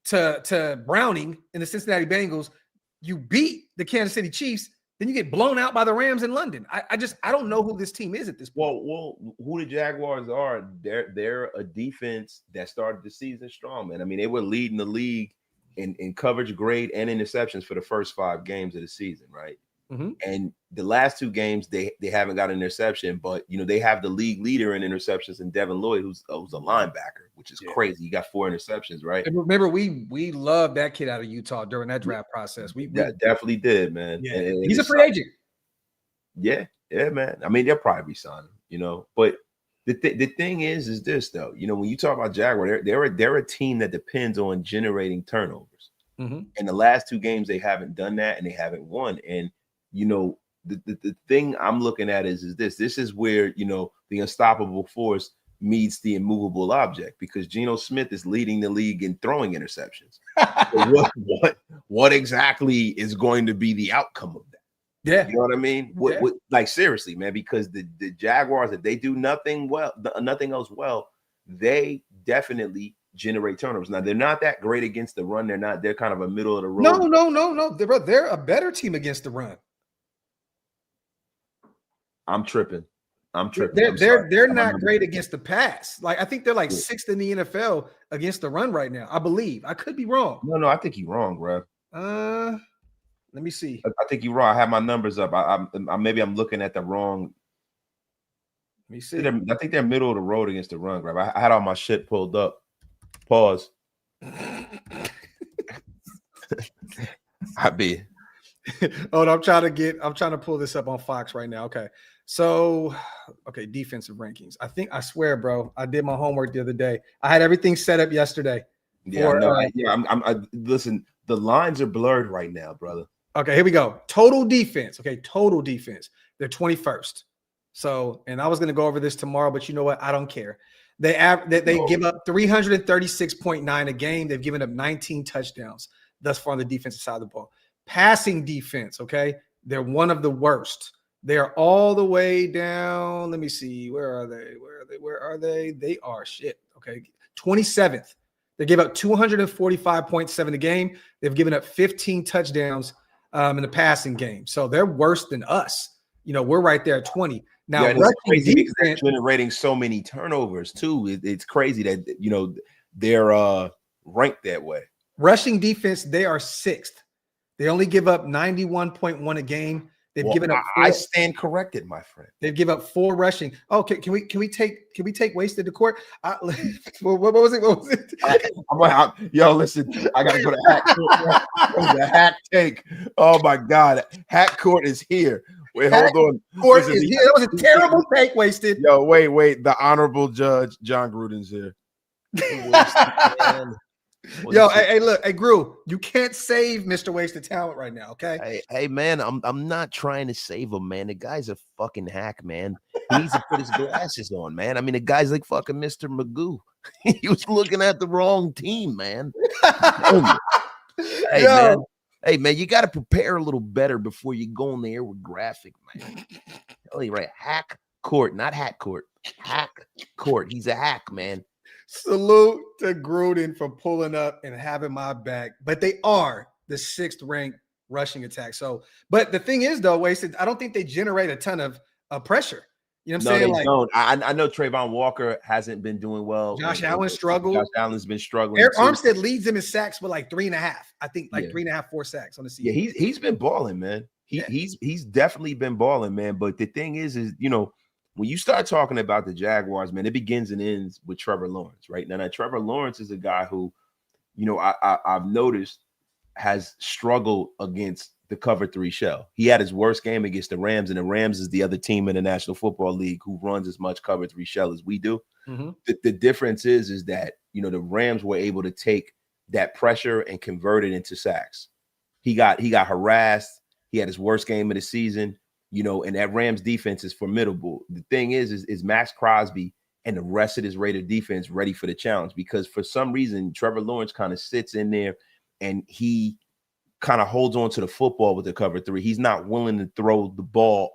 to Browning in the Cincinnati Bengals, you beat the Kansas City Chiefs, then you get blown out by the Rams in London. I don't know who this team is at this point. Well, who the Jaguars are, they're a defense that started the season strong, man. I mean, they were leading the league in coverage grade and interceptions for the first 5 games of the season, right? Mm-hmm. And the last 2 games, they haven't got an interception, but they have the league leader in interceptions in Devin Lloyd, who's a linebacker, which is crazy. He got 4 interceptions, right? And remember, we loved that kid out of Utah during that draft process. We definitely did, man. Yeah, and he's a free agent. Yeah, man. I mean, they'll probably sign him, But the thing is this though. When you talk about Jaguar, they're a team that depends on generating turnovers. Mm-hmm. In the last 2 games, they haven't done that, and they haven't won. And the thing I'm looking at is this is where, the unstoppable force meets the immovable object, because Geno Smith is leading the league in throwing interceptions. what exactly is going to be the outcome of that? Yeah. You know what I mean? What like seriously, man, because the Jaguars, if they do nothing else well, they definitely generate turnovers. Now they're not that great against the run. They're kind of a middle of the road. No. They're a better team against the run. I'm tripping. They're not great against the pass. Like I think they're like sixth in the NFL against the run right now. I believe. I could be wrong. No, I think you're wrong, bro. Let me see. I think you're wrong. I have my numbers up. Maybe I'm looking at the wrong. Let me see. I think they're middle of the road against the run, Grab. I had all my shit pulled up. Pause. I be. Oh, I'm trying to pull this up on Fox right now. Okay. So, defensive rankings. I swear, bro, I did my homework the other day. I had everything set up yesterday. Listen, the lines are blurred right now, brother. Okay, here we go. Total defense. Okay, total defense. They're 21st. So, and I was going to go over this tomorrow, but you know what? I don't care. They give up 336.9 a game. They've given up 19 touchdowns thus far on the defensive side of the ball. Passing defense, okay? They're one of the worst. They're all the way down. Let me see. Where are they? They are shit. Okay. 27th. They gave up 245.7 a game. They've given up 15 touchdowns in the passing game. So they're worse than us. We're right there at 20. Now, it's crazy because they're generating so many turnovers too. It's crazy that they're ranked that way. Rushing defense, they are 6th. They only give up 91.1 a game. They've given up. I stand corrected, my friend. They've given up 4 rushing. Okay, can we take wasted to court? What was it? Yo, listen, I gotta go to Hack Court. The Hack take. Oh my God, Hack Court is here. Wait, hold on. Court is here. That was a terrible take, wasted. Yo, wait. The Honorable Judge John Gruden's here. Yo, hey, look, hey, Gru, you can't save Mr. Wasted Talent right now, okay? Hey, man, I'm not trying to save him, man. The guy's a fucking hack, man. He needs to put his glasses on, man. I mean, the guy's like fucking Mr. Magoo. He was looking at the wrong team, man. Hey, man, you got to prepare a little better before you go on the air with Graphk, man. Tell you right, Hack Court, not Hat Court. Hack Court. He's a hack, man. Salute to Gruden for pulling up and having my back. But they are the 6th ranked rushing attack. So, but the thing is, though, Wasted, I don't think they generate a ton of pressure. You know what I'm saying? They don't. I know Trayvon Walker hasn't been doing well. Josh Allen struggled. Josh Allen's been struggling. Eric Armstead leads them in sacks with like 3.5. I think 3.5, 4 sacks on the season. Yeah, he's been balling, man. He's definitely been balling, man. But the thing is when you start talking about the Jaguars, man, it begins and ends with Trevor Lawrence, right? Now Trevor Lawrence is a guy who, I've noticed has struggled against the cover 3 shell. He had his worst game against the Rams, and the Rams is the other team in the National Football League who runs as much cover 3 shell as we do. Mm-hmm. The difference is that, the Rams were able to take that pressure and convert it into sacks. He got harassed. He had his worst game of the season. And that Rams defense is formidable. The thing is Max Crosby and the rest of this Raider defense ready for the challenge? Because for some reason, Trevor Lawrence kind of sits in there and he kind of holds on to the football with the cover 3. He's not willing to throw the ball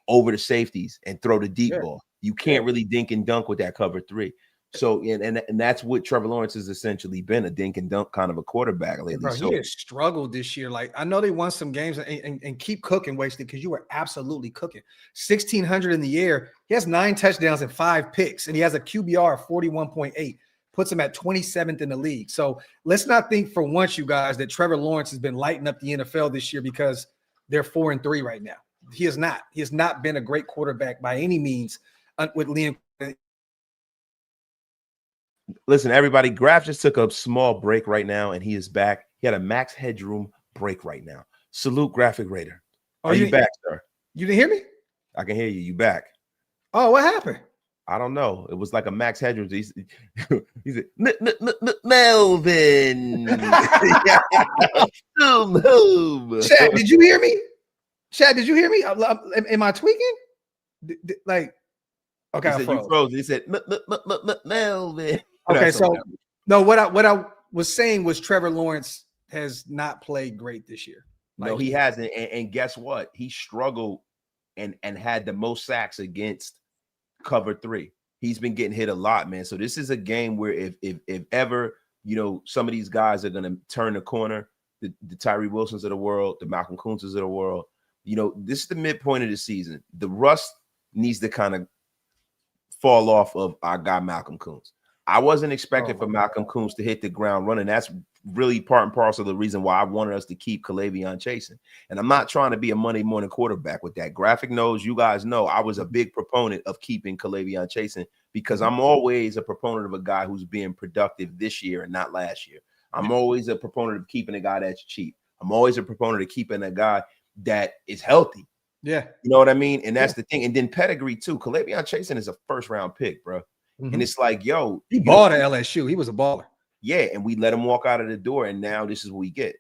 over the safeties and throw the deep ball. You can't really dink and dunk with that cover 3. So, and that's what Trevor Lawrence has essentially been, a dink and dunk kind of a quarterback lately. Bro, he has struggled this year. Like, I know they won some games and keep cooking, Wasted, because you were absolutely cooking. 1,600 in the air. He has 9 touchdowns and 5 picks, and he has a QBR of 41.8. Puts him at 27th in the league. So let's not think for once, you guys, that Trevor Lawrence has been lighting up the NFL this year because they're 4-3 right now. He is not. He has not been a great quarterback by any means with Liam. Listen, everybody, Graphk just took a small break right now, and he is back. He had a max headroom break right now. Salute, Graphk Raider. Are you back, sir? You didn't hear me? I can hear you. You back. Oh, what happened? I don't know. It was like a max headroom. He said, Melvin. Chad, did you hear me? Chad, did you hear me? Am I tweaking? Like, okay, he said, you froze. He said, Melvin. Okay, so no, what I was saying was Trevor Lawrence has not played great this year. No, he hasn't. And guess what? He struggled and had the most sacks against cover 3. He's been getting hit a lot, man. So this is a game where if ever, some of these guys are going to turn the corner, the Tyree Wilsons of the world, the Malcolm Kuntzes of the world, this is the midpoint of the season. The rust needs to kind of fall off of our guy Malcolm Kuntz. I wasn't expecting for Malcolm Kuntz to hit the ground running. That's really part and parcel of the reason why I wanted us to keep Kalavion chasing. And I'm not trying to be a Monday morning quarterback with that. Graphk knows, you guys know, I was a big proponent of keeping Kalavion chasing because I'm always a proponent of a guy who's being productive this year and not last year. I'm always a proponent of keeping a guy that's cheap. I'm always a proponent of keeping a guy that is healthy. Yeah. You know what I mean? And that's the thing. And then pedigree too. Kalavion chasing is a first-round pick, bro. And it's like, yo, he balled at LSU. He was a baller. Yeah, and we let him walk out of the door, and now this is what we get.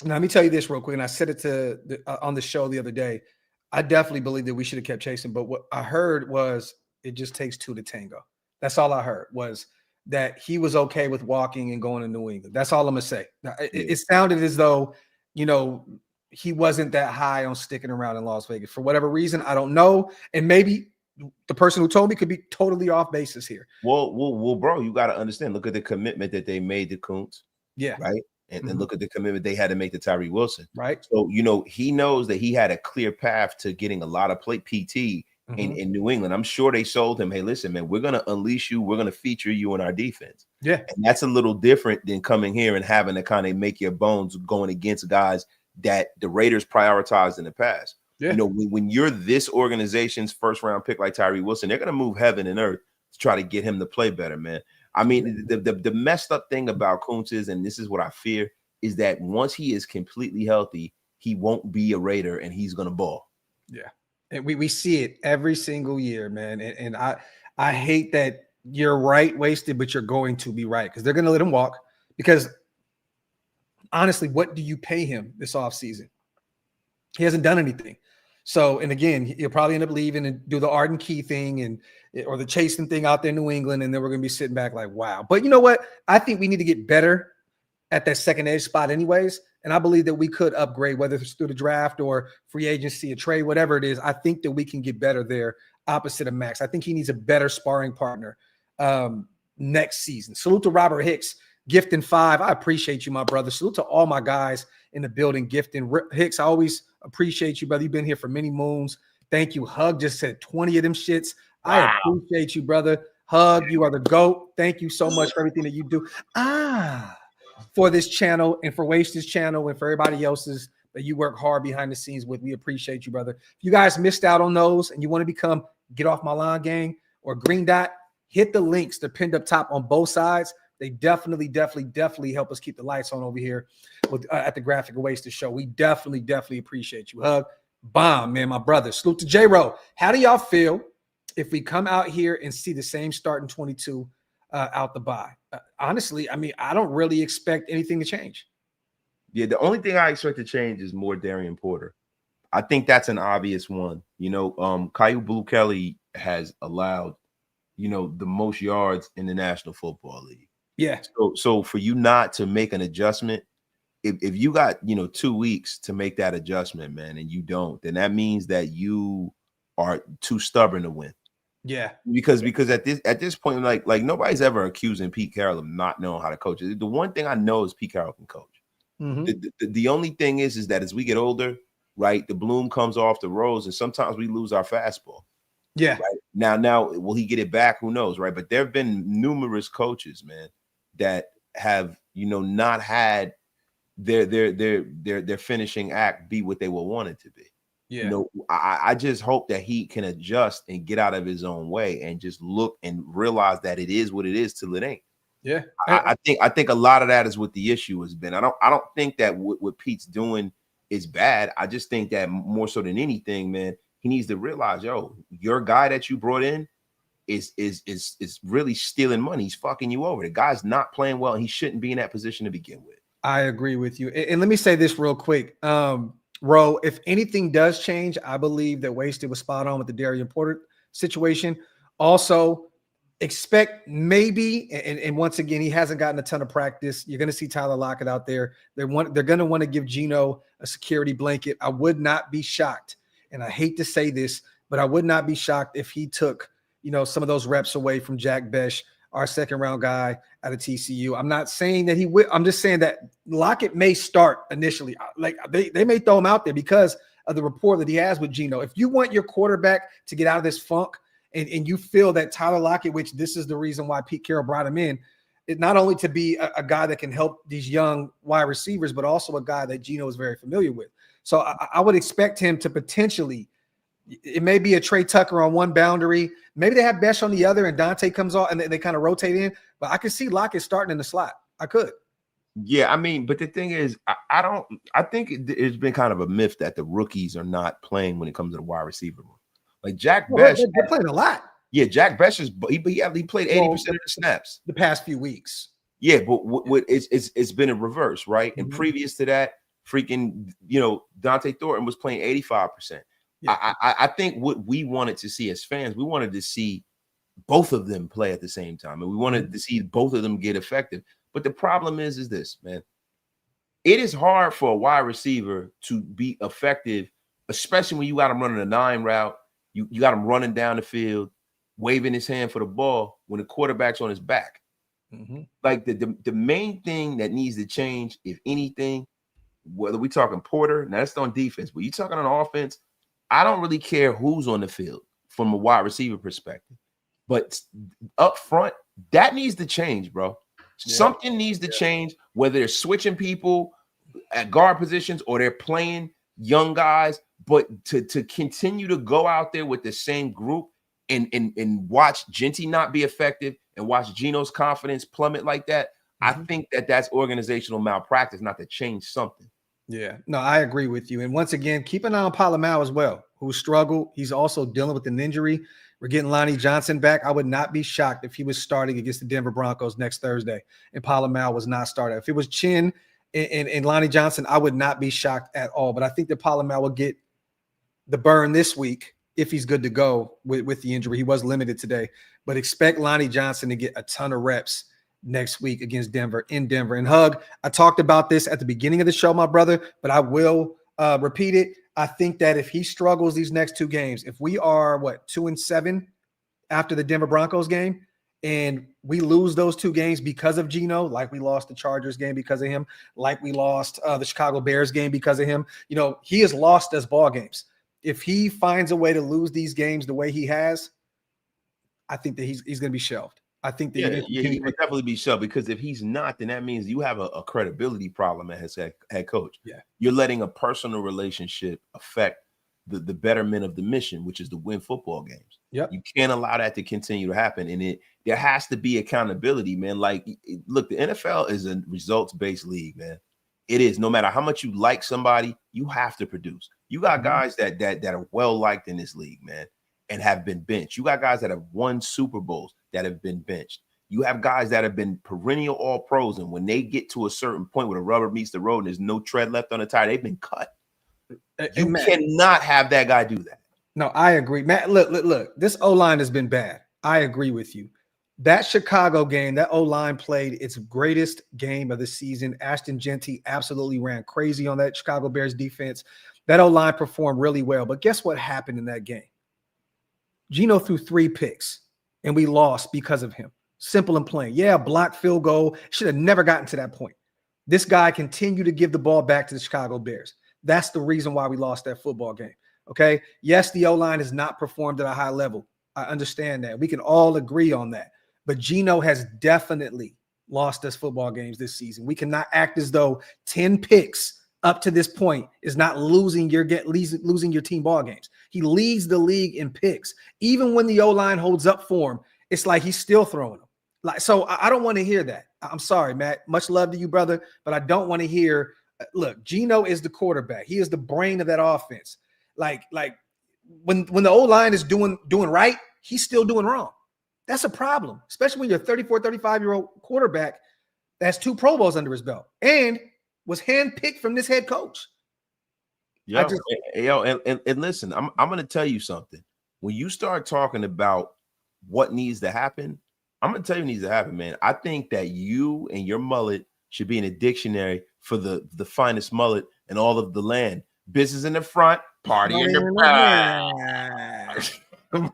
Now, let me tell you this real quick, and I said it on the show the other day. I definitely believe that we should have kept chasing, but what I heard was it just takes two to tango. That's all I heard, was that he was okay with walking and going to New England. That's all I'm going to say. Now, it sounded as though, he wasn't that high on sticking around in Las Vegas. For whatever reason, I don't know, and maybe the person who told me could be totally off basis here. Well, bro, you got to understand. Look at the commitment that they made to Kuntz. Yeah. Right. And look at the commitment they had to make to Tyree Wilson. Right. So, he knows that he had a clear path to getting a lot of PT in New England. I'm sure they sold him, hey, listen, man, we're going to unleash you. We're going to feature you in our defense. Yeah. And that's a little different than coming here and having to kind of make your bones going against guys that the Raiders prioritized in the past. Yeah. When you're this organization's first round pick like Tyree Wilson, they're going to move heaven and earth to try to get him to play better, man. I mean, the messed up thing about Kuntz is, and this is what I fear, is that once he is completely healthy, he won't be a Raider and he's going to ball. Yeah. And we see it every single year, man. And I hate that you're right, Wasted, but you're going to be right because they're going to let him walk. Because honestly, what do you pay him this offseason? He hasn't done anything. So, and again, he'll probably end up leaving and do the Arden Key thing or the chasing thing out there in New England. And then we're going to be sitting back like, wow. But you know what? I think we need to get better at that second edge spot anyways. And I believe that we could upgrade, whether it's through the draft or free agency, a trade, whatever it is. I think that we can get better there opposite of Max. I think he needs a better sparring partner next season. Salute to Robert Hicks, Gifting 5. I appreciate you, my brother. Salute to all my guys in the building. Gifting Hicks, I always appreciate you, brother. You've been here for many moons. Thank you. Hug just said 20 of them shits. Wow. I appreciate you, brother. Hug, you are the GOAT. Thank you so much for everything that you do. For this channel and for Waste's channel and for everybody else's that you work hard behind the scenes with. We appreciate you, brother. If you guys missed out on those and you want to become Get Off My Lawn Gang or Green Dot, hit the links. They're pinned up top on both sides. They definitely help us keep the lights on over here with, at the Graphk and Wasted show. We definitely appreciate you. Hug, bomb, man, my brother. Salute to J-Ro. How do y'all feel if we come out here and see the same start in 22 out the bye? Honestly, I mean, I don't really expect anything to change. Yeah, the only thing I expect to change is more Darian Porter. I think that's an obvious one. Caillou Blue Kelly has allowed, the most yards in the National Football League. Yeah. So for you not to make an adjustment, if you got 2 weeks to make that adjustment, man, and you don't, then that means that you are too stubborn to win. Yeah. Because at this point, like nobody's ever accusing Pete Carroll of not knowing how to coach. The one thing I know is Pete Carroll can coach. Mm-hmm. The only thing is that as we get older, right, the bloom comes off the rose, and sometimes we lose our fastball. Yeah. Right? Now, will he get it back? Who knows, right? But there have been numerous coaches, man, that have not had their finishing act be what they would want it to be. Yeah. I just hope that he can adjust and get out of his own way and just look and realize that it is what it is till it ain't. Yeah. I think a lot of that is what the issue has been. I don't think that what Pete's doing is bad. I just think that more so than anything, man, he needs to realize, your guy that you brought in is really stealing money. He's fucking you over. The guy's not playing well, and he shouldn't be in that position to begin with. I agree with you. And let me say this real quick. Ro, if anything does change, I believe that Wasted was spot on with the Darian Porter situation. Also, expect maybe, and once again, he hasn't gotten a ton of practice. You're going to see Tyler Lockett out there. They're going to want to give Geno a security blanket. I would not be shocked, and I hate to say this, but I would not be shocked if he took, some of those reps away from Jack Besh, our second round guy out of TCU. I'm not saying that he will. I'm just saying that Lockett may start initially. Like they may throw him out there because of the rapport that he has with Geno. If you want your quarterback to get out of this funk and you feel that Tyler Lockett, which this is the reason why Pete Carroll brought him in, it not only to be a guy that can help these young wide receivers, but also a guy that Geno is very familiar with. So I would expect him to potentially, it may be a Trey Tucker on one boundary. Maybe they have Besh on the other and Dante comes off and they kind of rotate in. But I could see Lockett starting in the slot. I could. Yeah, I mean, but the thing is, I think it's been kind of a myth that the rookies are not playing when it comes to the wide receiver room. Like Jack Besh. They're playing a lot. Yeah, Jack Besh is he played 80% of the snaps the past few weeks. Yeah, but it's been a reverse, right? And previous to that, freaking Dante Thornton was playing 85%. Yeah. I think what we wanted to see as fans, we wanted to see both of them play at the same time, and we wanted to see both of them get effective. But the problem is this, man. It is hard for a wide receiver to be effective, especially when you got him running a 9 route. You got him running down the field, waving his hand for the ball when the quarterback's on his back. Like the main thing that needs to change, if anything, whether we're talking Porter, now that's on defense, but you're talking on offense, I don't really care who's on the field from a wide receiver perspective. But up front, that needs to change, bro. Yeah. Something needs to change, whether they're switching people at guard positions or they're playing young guys, but to continue to go out there with the same group and watch Genty not be effective and watch Geno's confidence plummet like that, I think that's organizational malpractice, not to change something. Yeah, no, I agree with you. And once again, keep an eye on Palomar as well, who struggled. He's also dealing with an injury. We're getting Lonnie Johnson back. I would not be shocked if he was starting against the Denver Broncos next Thursday and Palomar was not starting. If it was Chin and Lonnie Johnson, I would not be shocked at all. But I think that Palomar will get the burn this week if he's good to go with the injury. He was limited today. But expect Lonnie Johnson to get a ton of reps next week against Denver in Denver. And Hug, I talked about this at the beginning of the show, my brother, but I will repeat it. I think that if he struggles these next 2 games, if we are 2-7 after the Denver Broncos game and we lose those 2 games because of Geno, like we lost the Chargers game because of him, like we lost the Chicago Bears game because of him, he has lost us ball games. If he finds a way to lose these games the way he has, I think that he's going to be shelved. I think that he would definitely be shelved, because if he's not, then that means you have a credibility problem as head coach. Yeah, you're letting a personal relationship affect the betterment of the mission, which is to win football games. Yep. You can't allow that to continue to happen, and there has to be accountability, man. Like, look, the NFL is a results-based league, man. It is. No matter how much you like somebody, you have to produce. You got guys that are well liked in this league, man, and have been benched. You got guys that have won Super Bowls that have been benched. You have guys that have been perennial all pros, and when they get to a certain point where the rubber meets the road and there's no tread left on the tire, they've been cut. You cannot have that guy do that. No, I agree. Matt, look. This O-line has been bad. I agree with you. That Chicago game, that O-line played its greatest game of the season. Ashton Genty absolutely ran crazy on that Chicago Bears defense. That O-line performed really well. But guess what happened in that game? Geno threw 3 picks, and we lost because of him. Simple and plain. Yeah, blocked field goal. Should have never gotten to that point. This guy continued to give the ball back to the Chicago Bears. That's the reason why we lost that football game. Okay? Yes, the O-line has not performed at a high level. I understand that. We can all agree on that. But Geno has definitely lost us football games this season. We cannot act as though 10 picks up to this point is not losing your team ball games. He leads the league in picks. Even when the O-line holds up for him, it's like he's still throwing them. So I don't want to hear that. I'm sorry, Matt. Much love to you, brother, but I don't want to hear. Look, Geno is the quarterback. He is the brain of that offense. Like when the O-line is doing right, he's still doing wrong. That's a problem, especially when you're a 34, 35-year-old quarterback that has 2 Pro Bowls under his belt and was handpicked from this head coach. And listen, I'm going to tell you something. When you start talking about what needs to happen, I'm going to tell you what needs to happen, man. I think that you and your mullet should be in a dictionary for the finest mullet in all of the land. Business in the front, party in the back.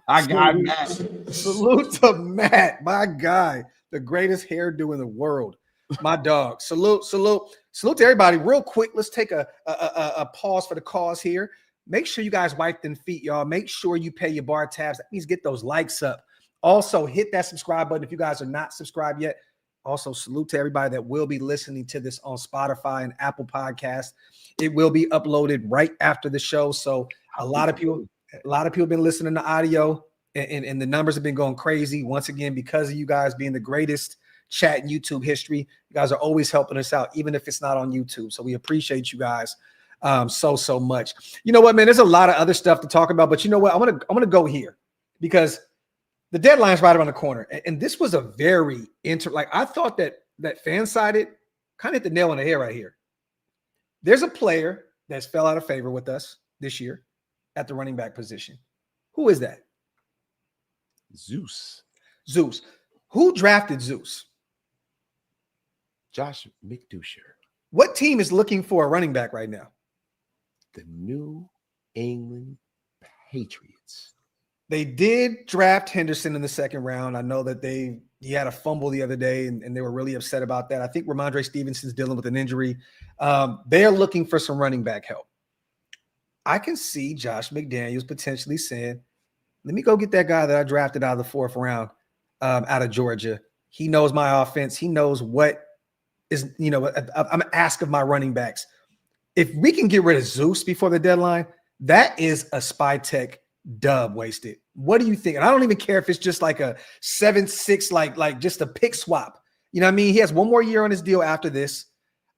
I got Matt. Salute to Matt, my guy, the greatest hairdo in the world. My dog. Salute to everybody. Real quick, let's take a pause for the cause here. Make sure you guys wipe them feet, y'all. Make sure you pay your bar tabs. That means get those likes up. Also, hit that subscribe button if you guys are not subscribed yet. Also, salute to everybody that will be listening to this on Spotify and Apple Podcasts. It will be uploaded right after the show. So a lot of people have been listening to audio, and the numbers have been going crazy. Once again, because of you guys being the greatest chat in YouTube history. You guys are always helping us out, even if it's not on YouTube. So we appreciate you guys so much. You know what, man? There's a lot of other stuff to talk about, but you know what? I'm gonna go here because the deadline's right around the corner. And this was a very I thought that fan-sided kind of hit the nail on the head right here. There's a player that's fell out of favor with us this year at the running back position. Who is that? Zeus. Who drafted Zeus? Josh McDoucher. What team is looking for a running back right now? The New England Patriots. They did draft Henderson in the second round. I know that he had a fumble the other day, and they were really upset about that. I think Ramondre Stevenson's dealing with an injury. They're looking for some running back help. I can see Josh McDaniels potentially saying, let me go get that guy that I drafted out of the fourth round out of Georgia. He knows my offense. He knows what is, I'm ask of my running backs. If we can get rid of Zeus before the deadline, that is a spy tech dub wasted. What do you think? And I don't even care if it's just like a 7-6, like just a pick swap. You know what I mean? He has one more year on his deal after this.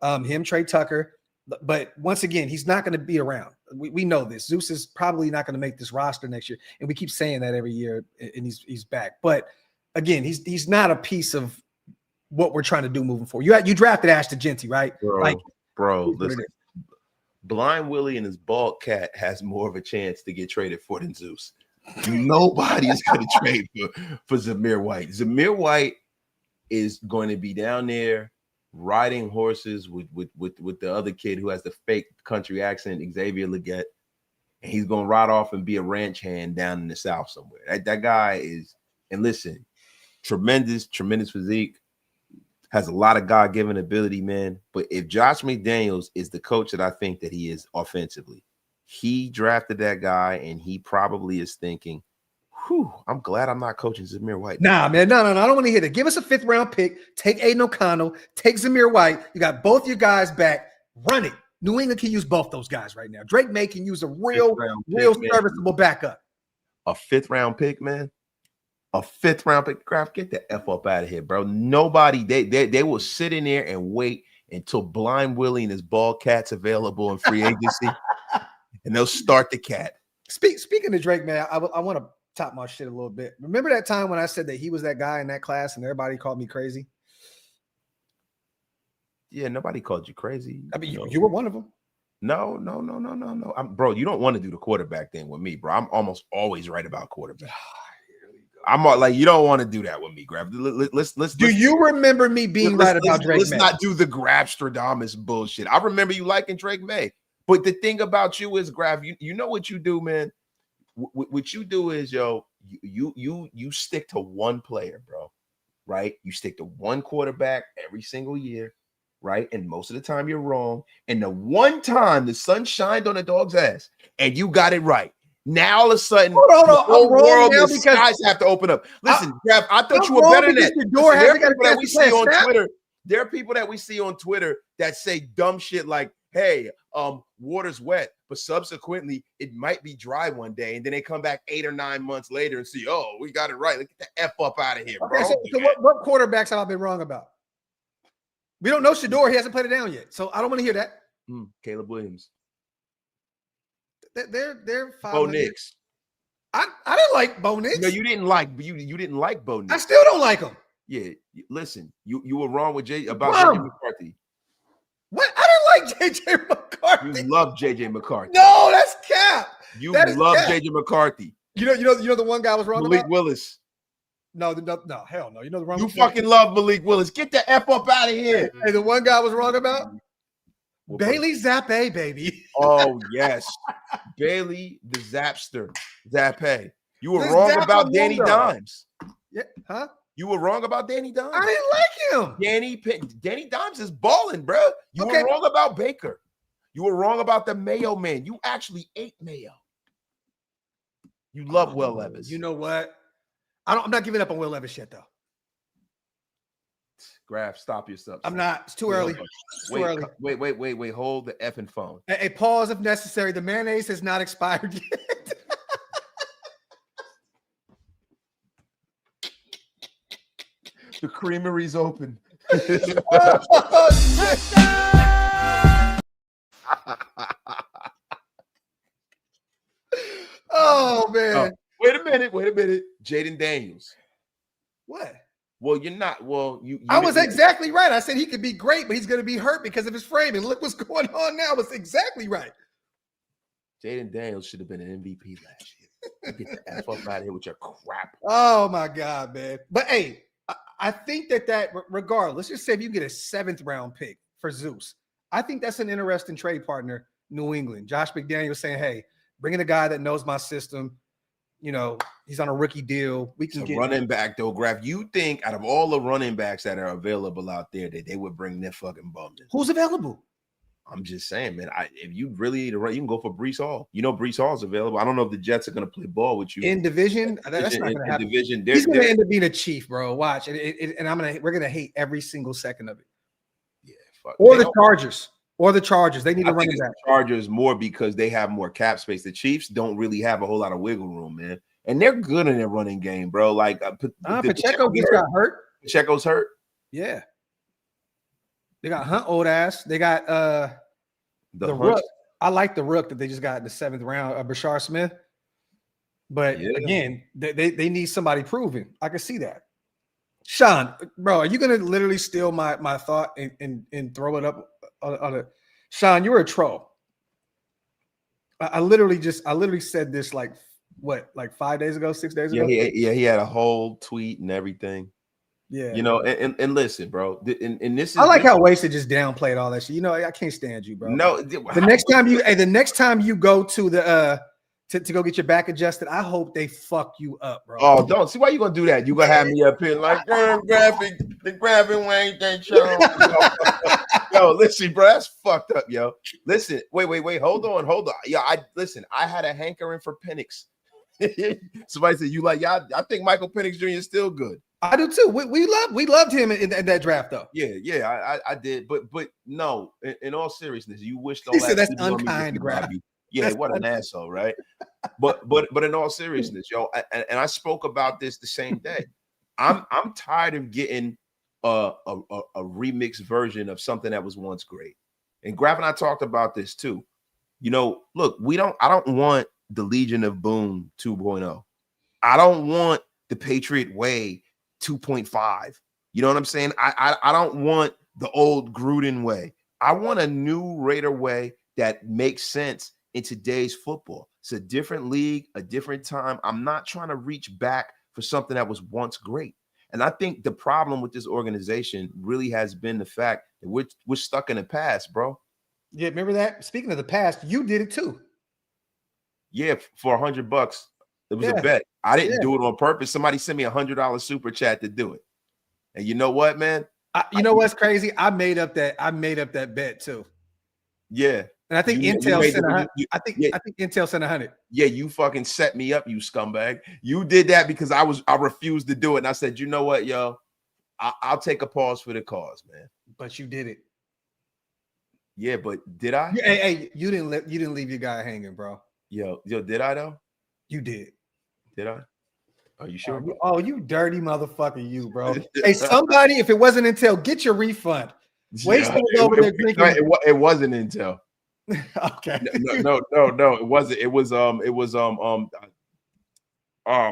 Trey Tucker. But once again, he's not going to be around. We know this. Zeus is probably not going to make this roster next year. And we keep saying that every year, and he's back. But again, he's not a piece of what we're trying to do moving forward. You drafted Ashton Genty, right? Bro, listen. Blind Willie and his bald cat has more of a chance to get traded for than Zeus. Nobody is going to trade for Zamir White. Zamir White is going to be down there riding horses with the other kid who has the fake country accent, Xavier Legette, and he's going to ride off and be a ranch hand down in the South somewhere. That guy is, and listen, tremendous physique, has a lot of God-given ability, man. But if Josh McDaniels is the coach that I think that he is offensively, he drafted that guy, and he probably is thinking, whew, I'm glad I'm not coaching Zamir White. Nah, man, no. I don't want to hear that. Give us a 5th round pick. Take Aiden O'Connell. Take Zamir White. You got both your guys back. Run it. New England can use both those guys right now. Drake May can use a real serviceable backup. A 5th round pick, man. A 5th round pick. Graphk, get the F up out of here, bro. Nobody, they will sit in there and wait until Blind Willie and his bald cat's available in free agency, and they'll start the cat. Speaking of Drake, man, I want to top my shit a little bit. Remember that time when I said that he was that guy in that class and everybody called me crazy? Yeah, nobody called you crazy. I mean, you were one of them. No. Bro, you don't want to do the quarterback thing with me, bro. I'm almost always right about quarterback. I'm like, you don't want to do that with me, Graphk. Let's. Do you remember me being right about Drake May? Let's not do the Graphstradamus bullshit. I remember you liking Drake May, but the thing about you is, Graphk, you know what you do, man. What you do is, you stick to one player, bro. Right? You stick to one quarterback every single year, right? And most of the time you're wrong. And the one time the sun shined on the dog's ass, and you got it right. Now all of a sudden, the whole world, the skies have to open up. Listen, Graphk, I thought you were better than that. There are people that we see on Twitter that say dumb shit like, hey, water's wet, but subsequently it might be dry one day, and then they come back 8 or 9 months later and see, oh, we got it right. Let's get the F up out of here, bro. Okay, so what quarterbacks have I been wrong about? We don't know Shador. He hasn't played it down yet, so I don't want to hear that. Caleb Williams. They're Bo Nix. I didn't like Bo Nix. No, you didn't like Bo Nix. I still don't like him. Yeah, listen, you were wrong with JJ McCarthy. What? I didn't like JJ McCarthy. You love JJ McCarthy. No, that's cap. You love JJ McCarthy. You know the one guy was wrong Malik about? Willis. No, hell no. You know the wrong. You fucking love Malik Willis. Get the F up out of here. Hey, the one guy was wrong about? Bailey Zappa, baby. Oh, yes. Bailey the Zapster. Zappa. You were wrong about Danny Dimes. Yeah, huh? You were wrong about Danny Dimes. I didn't like him. Danny Dimes is balling, bro. You were wrong about Baker. You were wrong about the Mayo man. You actually ate Mayo. You love Will Levis. You know what? I'm not giving up on Will Levis yet, though. Graphk, stop yourself. I'm not. It's too early. Wait. Hold the effing phone. A pause if necessary. The mayonnaise has not expired yet. The creamery's open. Oh, man. Wait a minute. Jaden Daniels. What? Well, you're not. Well, I was exactly right. I said he could be great, but he's going to be hurt because of his frame. And look what's going on now. It's exactly right. Jaden Daniels should have been an MVP last year. Get the F up out of here with your crap. Oh, my God, man. But, hey, I think that regardless, let's just say if you get a 7th round pick for Zeus, I think that's an interesting trade partner, New England. Josh McDaniels saying, hey, bring in a guy that knows my system. You know, he's on a rookie deal. We can get running back, though, Graphk. You think out of all the running backs that are available out there that they would bring their fucking bum in? Who's available? I'm just saying, man. If you really need to run, you can go for Breece Hall. You know Breece Hall is available. I don't know if the Jets are going to play ball with you in division. That's not going to happen. Division. He's going to end up being a Chief, bro. Watch, and we're going to hate every single second of it. Yeah, fuck. Or the Chargers. Or the Chargers. They need to run it back. Chargers more because they have more cap space. The Chiefs don't really have a whole lot of wiggle room, man. And they're good in their running game, bro. Like Pacheco just got hurt. Pacheco's hurt. Yeah. They got Hunt old ass. They got the Rook. I like the Rook that they just got in the 7th round, Bashar Smith. But again, they need somebody proven. I can see that. Sean, bro, are you gonna literally steal my thought and throw it up on a Sean? You're a troll. I literally said this like 5 days ago, 6 days ago. He had a whole tweet and everything. Yeah, you know, and listen, bro. And this is I like how Wasted just downplayed all that shit. You know, I can't stand you, bro. No, the next time you go to the to go get your back adjusted, I hope they fuck you up, bro. Oh, don't see why you gonna do that. You gonna have me up here like the Graphk Wayne thing show. Yo, listen, bro, that's fucked up, yo. Listen, wait, hold on. Yo, I had a hankering for Penix. Somebody said you like, yeah, I think Michael Penix Jr. is still good. I do too. We loved him in that draft, though. Yeah, I did. But no, in all seriousness, you wish he said that's unkind, Graphk. Yeah, what an asshole, right? But in all seriousness, yo, and I spoke about this the same day. I'm tired of getting a remixed version of something that was once great. And Graphk and I talked about this too. You know, look, I don't want the Legion of Boom 2.0. I don't want the Patriot Way 2.5. You know what I'm saying? I don't want the old Gruden way. I want a new Raider way that makes sense in today's football. It's a different league, a different time. I'm not trying to reach back for something that was once great. And I think the problem with this organization really has been the fact that we're stuck in the past, bro. Yeah, remember that? Speaking of the past, you did it too. Yeah, for $100. It was a bet. I didn't do it on purpose. Somebody sent me $100 super chat to do it. And you know what, man? You know what's crazy? I made up that bet too. Yeah. And I think Intel sent 100. I think Intel sent 100. Yeah, you fucking set me up, you scumbag. You did that because I refused to do it. And I said, you know what, yo? I'll take a pause for the cause, man. But you did it. Yeah, but did I? Hey, you didn't leave your guy hanging, bro. Yo, did I though? You did. Did I? Are you sure? You dirty motherfucker, you, bro. Hey, somebody, if it wasn't Intel, get your refund. Over there drinking. It wasn't Intel. Okay. No, it wasn't. It was oh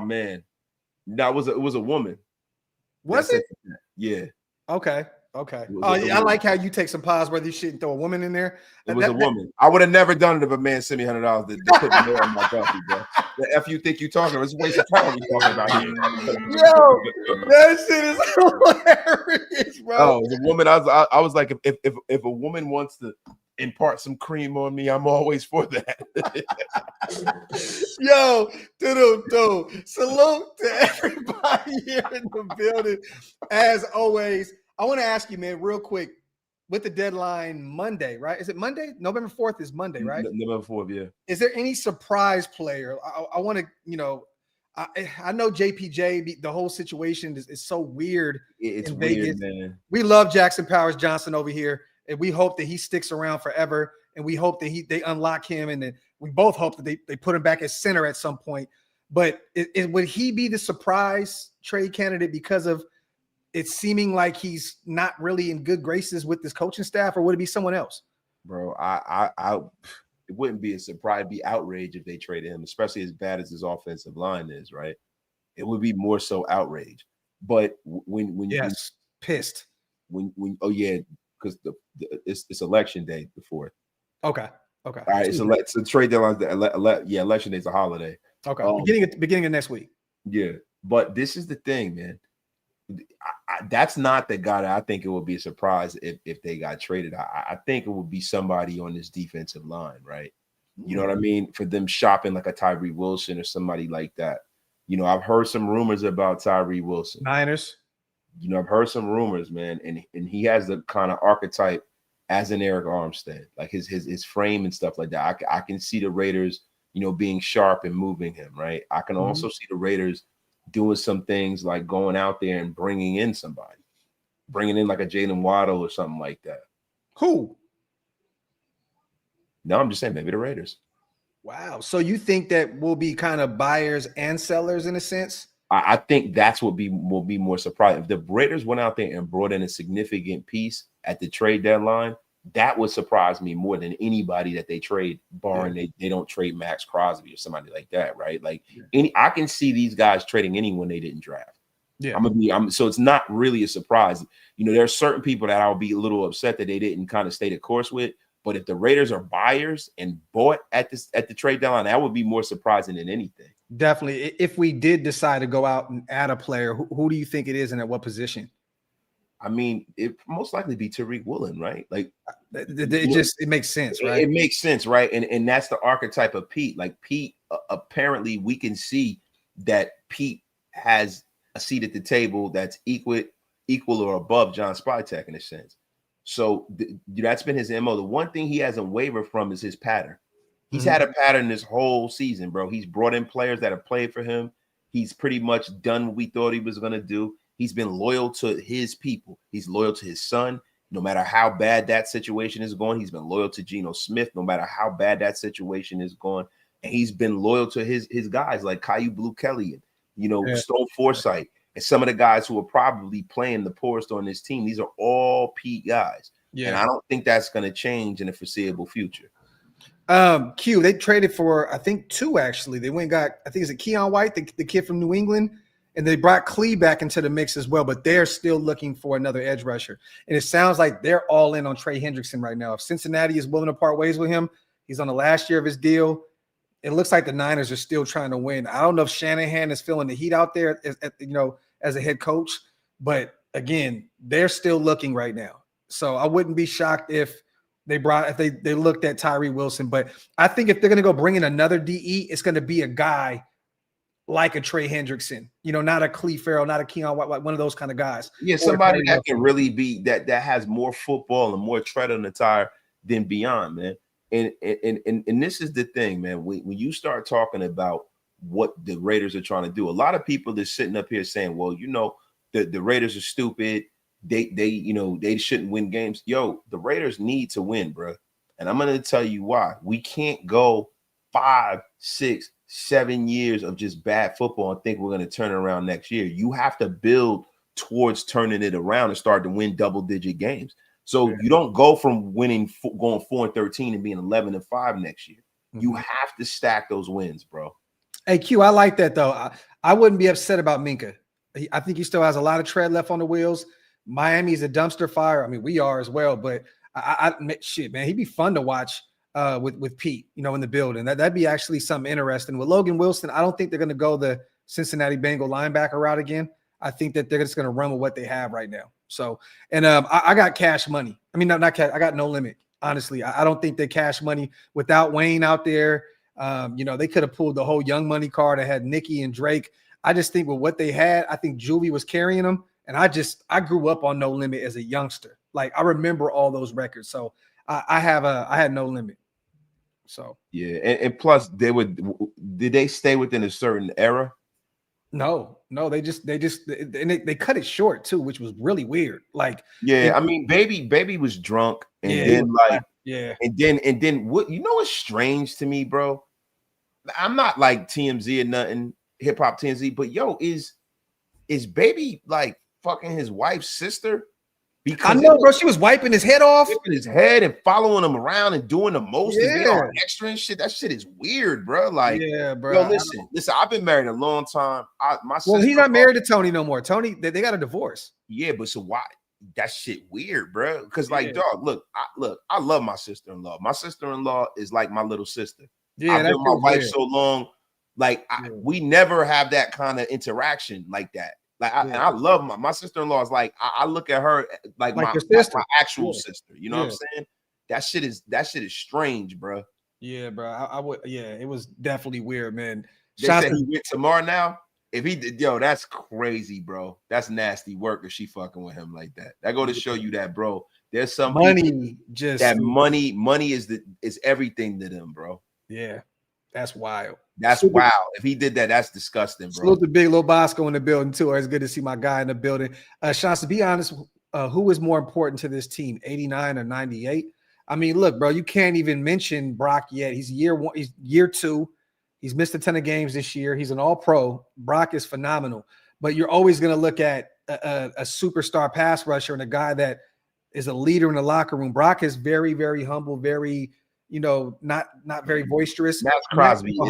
man. No, it was a woman. Was it? Yeah. Okay. I like how you take some pause whether you shouldn't throw a woman in there. It was a woman. I would have never done it if a man sent me $100 to put the mail on my coffee, bro. The F you think you talking about? It's a waste of time you talking about here. Yo, that shit is hilarious, bro. Oh, the woman, I was like, if a woman wants to, impart some cream on me, I'm always for that. Yo, salute to everybody here in the building. As always, I want to ask you, man, real quick, with the deadline Monday, right? Is it Monday? November 4th is Monday, right? November 4th, yeah. Is there any surprise player? I want to, I know JPJ, the whole situation is so weird. It's in weird, Vegas. man. We love Jackson Powers Johnson over here, and we hope that he sticks around forever. And we hope that they unlock him, and then we both hope that they put him back at center at some point. But would he be the surprise trade candidate because of it seeming like he's not really in good graces with this coaching staff, or would it be someone else? Bro, it wouldn't be a surprise, be outrage if they traded him, especially as bad as his offensive line is, right? It would be more so outrage. But when pissed. When oh yeah, because it's election day before. Okay. All right, so trade deadline. Election day is a holiday. Okay, beginning of next week. Yeah, but this is the thing, man. That's not the guy that I think it would be a surprise if they got traded. I think it would be somebody on this defensive line, right? You know what I mean? For them shopping like a Tyree Wilson or somebody like that. I've heard some rumors about Tyree Wilson. Niners. I've heard some rumors, man, and he has the kind of archetype as an Eric Armstead, like his frame and stuff like that. I can see the Raiders, being sharp and moving him, right? I can also see the Raiders doing some things like going out there and bringing in like a Jalen Waddle or something like that. Who? No, I'm just saying maybe the Raiders. Wow. So you think that we'll be kind of buyers and sellers in a sense? I think that's what will be more surprising. If the Raiders went out there and brought in a significant piece at the trade deadline, that would surprise me more than anybody that they trade, barring they don't trade Max Crosby or somebody like that, right? Like I can see these guys trading anyone they didn't draft. Yeah, so it's not really a surprise. There are certain people that I'll be a little upset that they didn't kind of stay the course with. But if the Raiders are buyers and bought at the trade deadline, that would be more surprising than anything. Definitely. If we did decide to go out and add a player, who do you think it is and at what position? I mean, it most likely be Tariq Woolen, right? Like it makes sense, right? It makes sense, right? And that's the archetype of Pete. Like Pete, apparently we can see that Pete has a seat at the table that's equal or above John Spytek in a sense. So that's been his MO. The one thing he hasn't wavered from is his pattern. He's had a pattern this whole season, bro. He's brought in players that have played for him. He's pretty much done what we thought he was going to do. He's been loyal to his people. He's loyal to his son. No matter how bad that situation is going, he's been loyal to Geno Smith, no matter how bad that situation is going. And he's been loyal to his guys like Caillou Blue Kelly and, Stone Forsythe. And some of the guys who are probably playing the poorest on this team, these are all Pete guys. Yeah. And I don't think that's going to change in the foreseeable future. Q, they traded for, I think, two, actually. They went and got, I think, is it Keon White, the kid from New England? And they brought Clee back into the mix as well, but they're still looking for another edge rusher. And it sounds like they're all in on Trey Hendrickson right now. If Cincinnati is willing to part ways with him, he's on the last year of his deal. It looks like the Niners are still trying to win. I don't know if Shanahan is feeling the heat out there, as a head coach. But again, they're still looking right now. So I wouldn't be shocked if they looked at Tyree Wilson. But I think if they're going to go bring in another DE, it's going to be a guy like a Trey Hendrickson, not a Clee Farrell, not a Keon White, like one of those kind of guys. Yeah, somebody that can really be that has more football and more tread on the tire than beyond, man. And this is the thing, man. When you start talking about what the Raiders are trying to do, a lot of people are sitting up here saying, well, the Raiders are stupid. They shouldn't win games. Yo, the Raiders need to win, bro. And I'm going to tell you why. We can't go 5, 6, 7 years of just bad football and think we're going to turn it around next year. You have to build towards turning it around and start to win double-digit games. So you don't go from going 4-13 and being 11-5 next year. You have to stack those wins, bro. Hey, Q, I like that, though. I wouldn't be upset about Minka. I think he still has a lot of tread left on the wheels. Miami's a dumpster fire. I mean, we are as well. But shit, man, he'd be fun to watch with Pete, in the building. That'd be actually something interesting. With Logan Wilson, I don't think they're going to go the Cincinnati Bengal linebacker route again. I think that they're just going to run with what they have right now. So, and I got cash money. I mean, not cash. I got no limit Honestly, I don't think they cash money without Wayne out there. They could have pulled the whole Young Money card. I had Nikki and Drake. I just think with what they had, I think Juvie was carrying them. And I grew up on No Limit as a youngster. Like I remember all those records. So I had No Limit. So yeah, and plus did they stay within a certain era? No, they cut it short too, which was really weird. Like, yeah, I mean, baby was drunk, and then like, yeah, and then what? You know what's strange to me, bro? I'm not like TMZ or nothing, hip hop TMZ, but yo, is baby like fucking his wife's sister? Because I know, bro, she was wiping his head off, wiping his head and following him around and doing the most and being all extra and shit. That shit is weird, bro. Like, yeah, bro. Yo, listen. I've been married a long time. He's not married to Tony no more. Tony, they got a divorce. Yeah, but so why? That shit weird, bro. Because like, dog, look, I love my sister-in-law. My sister-in-law is like my little sister. Yeah, I've been my wife so long. Like, we never have that kind of interaction like that. Like I love my sister-in-law is like I look at her like my actual sister. You know what I'm saying? That shit is strange, bro. Yeah, bro. I would. Yeah, it was definitely weird, man. They said he went tomorrow now. If he did, yo, that's crazy, bro. That's nasty work if she fucking with him like that. That go to show you that, bro. There's some money. Money is everything to them, bro. Yeah, that's wild. That's wild. If he did that, that's disgusting, bro. Salute the big Lil Bosco in the building too. It's good to see my guy in the building. Shans, to be honest, who is more important to this team, 89 or 98? I mean, look, bro, you can't even mention Brock yet. He's year one. He's year two. He's missed a ton of games this year. He's an all-pro. Brock is phenomenal. But you're always going to look at a superstar pass rusher and a guy that is a leader in the locker room. Brock is very, very humble, very, not very boisterous. Max Crosby is the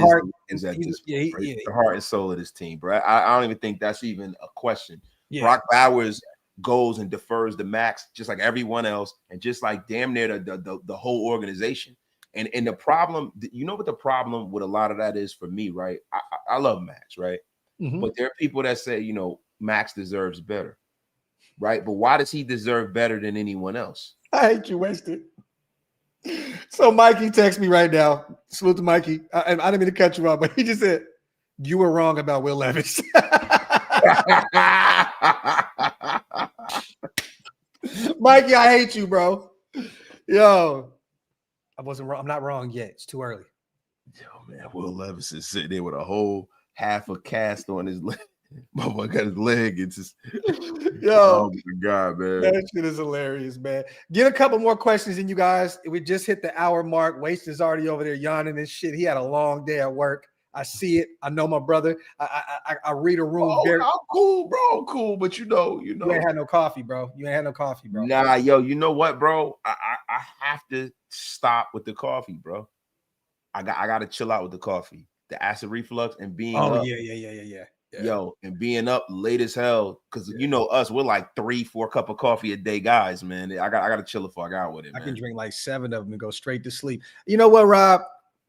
heart and soul of this team, bro. I don't even think that's even a question. Yeah. Brock Bowers goes and defers to Max just like everyone else, and just like damn near the whole organization. And the problem, you know what the problem with a lot of that is for me, right? I love Max, right? Mm-hmm. But there are people that say, Max deserves better, right? But why does he deserve better than anyone else? I hate you, Winston. So Mikey texts me right now. Salute to Mikey. I didn't mean to cut you off, but he just said, you were wrong about Will Levis. Mikey, I hate you, bro. Yo, I wasn't wrong. I'm not wrong yet. It's too early. Yo, man, Will Levis is sitting there with a whole half a cast on his leg. Mama got his leg. It's just, yo, oh my God, man. That shit is hilarious, man. Get a couple more questions in, you guys. We just hit the hour mark. Waste is already over there yawning and shit. He had a long day at work. I see it. I know my brother. I read a room. I'm cool, bro. I'm cool, but you ain't had no coffee, bro. Nah, yo, you know what, bro? I have to stop with the coffee, bro. I got to chill out with the coffee. The acid reflux and being up. Yeah. Yo, and being up late as hell, because us, we're like 3-4 cup of coffee a day guys, man. I got to chill the fuck out with it, man. I can drink like 7 of them and go straight to sleep. You know what, Rob?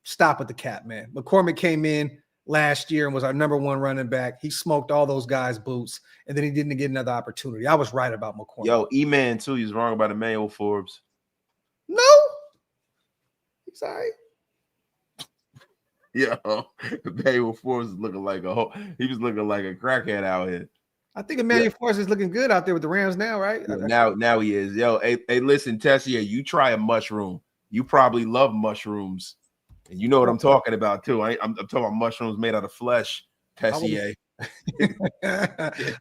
Stop with the cap, man. McCormick came in last year and was our number 1 running back. He smoked all those guys' boots, and then he didn't get another opportunity. I was right about McCormick. Yo, E-Man too. He's wrong about Emmanuel Forbes. No, he's all right. Yo, Emmanuel Forbes is looking like he was looking like a crackhead out here. I think Emmanuel Forbes is looking good out there with the Rams now, right? Now he is. Yo, hey, listen, Tessier, you try a mushroom. You probably love mushrooms. And you know what I'm talking about, too. I'm talking about mushrooms made out of flesh, Tessier. I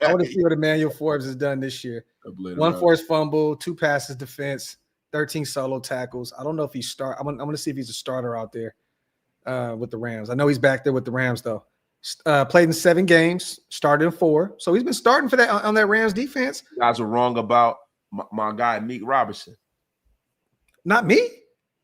want to see what Emmanuel Forbes has done this year. 1 forced fumble, 2 passes defense, 13 solo tackles. I don't know if he's I'm going to see if he's a starter out there with the Rams. I know he's back there with the Rams, though. Played in 7 games, started in 4. So he's been starting for that on that Rams defense. You guys were wrong about my guy, Meek Robertson. Not me.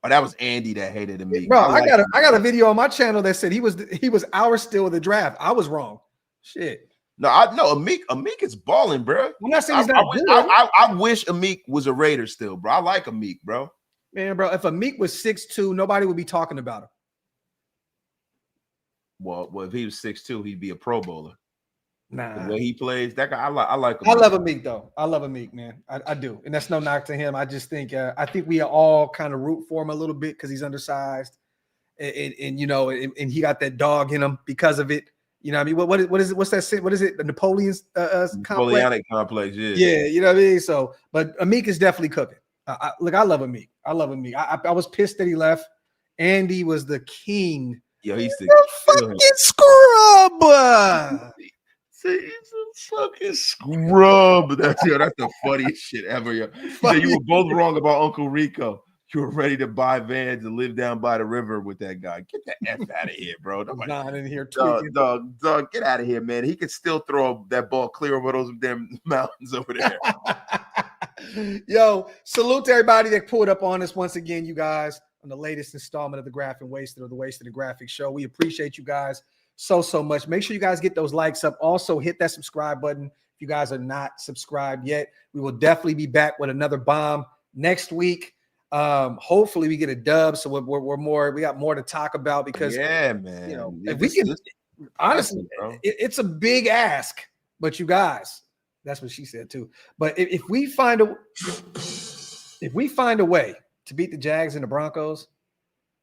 Oh, that was Andy that hated Meek. Bro, I got a video on my channel that said he was our steal of the draft. I was wrong. Shit. No, Amik is balling, bro. I'm not saying he's not good. I wish Amik was a Raider still, bro. I like Amik, bro. Man, bro, if Amik was 6'2", nobody would be talking about him. Well, if he was 6'2", he'd be a Pro Bowler. Nah. The way he plays, that guy, I like him. I love Amik though. I love Amik, man. I do, and that's no knock to him. I just think we all kind of root for him a little bit because he's undersized, and you know, and he got that dog in him because of it. You know what I mean? What is it? What's that? What is it? The Napoleon's Napoleonic complex. Yeah, you know what I mean? So, but Amik is definitely cooking. Look, I love Amik. I love Amik. I was pissed that he left. Andy was the king. Yo, he's the fucking scrub. See, he's a fucking scrub. That's the funniest shit ever. Yo. You were both wrong about Uncle Rico. You were ready to buy vans and live down by the river with that guy. Get the F out of here, bro. Nobody, not in here. Dog, get out of here, man. He could still throw that ball clear over those damn mountains over there. Yo, salute to everybody that pulled up on us once again, you guys, on the latest installment of the Graphk and Wasted, or the Wasted and Graphk show. We appreciate you guys so much. Make sure you guys get those likes up. Also, hit that subscribe button if you guys are not subscribed yet. We will definitely be back with another bomb next week. Hopefully we get a dub, so we got more to talk about, because man, you know, if we can, honestly, it's a big ask, but you guys, that's what she said too. But if we find a way to beat the Jags and the Broncos,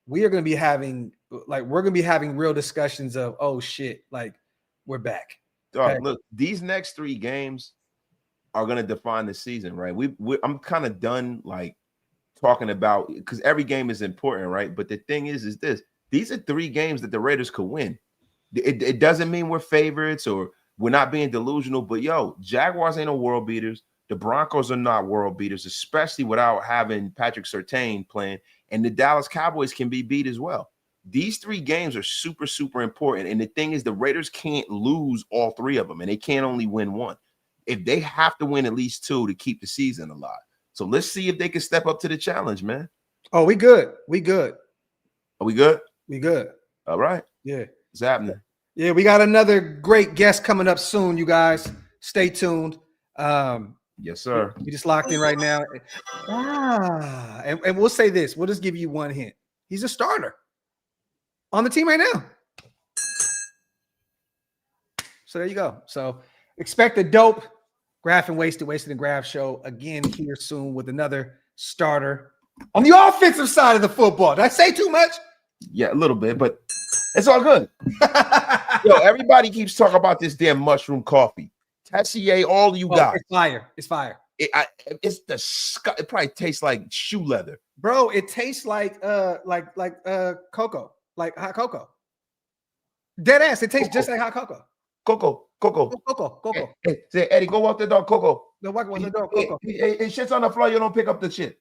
we're going to be having real discussions of, oh shit, like we're back. Dog, look, these next 3 games are going to define the season, right? I'm kind of done like talking about, because every game is important, right? But the thing is this: these are 3 games that the Raiders could win. It doesn't mean we're favorites or we're not being delusional, but yo, Jaguars ain't no world beaters. The Broncos are not world beaters, especially without having Patrick Surtain playing. And the Dallas Cowboys can be beat as well. These 3 games are super, super important. And the thing is, the Raiders can't lose all 3 of them, and they can't only win 1. If they have to win at least 2 to keep the season alive. So let's see if they can step up to the challenge, man. Oh, we good. We good. Are we good? We good. All right. Yeah. It's happening. Yeah, we got another great guest coming up soon, you guys. Stay tuned. Yes, sir. We just locked in right now. And we'll say this. We'll just give you one hint. He's a starter on the team right now. So there you go. So expect a dope Graphk and Wasted and Graphk show again here soon with another starter on the offensive side of the football. Did I say too much? Yeah, a little bit, but it's all good. Yo, everybody keeps talking about this damn mushroom coffee. Tessier, all you got. It's fire. It's fire. It probably tastes like shoe leather, bro. It tastes like cocoa, like hot cocoa. Dead ass. It tastes just like hot cocoa. Cocoa. Hey, say, Eddie, go walk the dog, Coco. No, walk the dog, Coco. It shit's on the floor. You don't pick up the shit.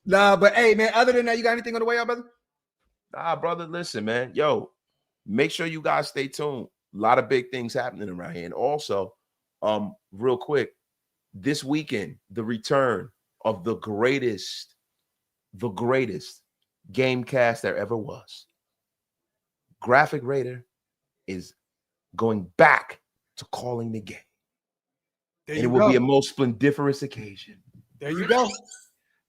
Nah, but hey, man. Other than that, you got anything on the way out, brother? Nah, brother. Listen, man. Yo, make sure you guys stay tuned. A lot of big things happening around here, and also, real quick, this weekend, the return of the greatest game cast there ever was. Graphk Raider is going back to calling the game. And it will be a most splendiferous occasion. There you go.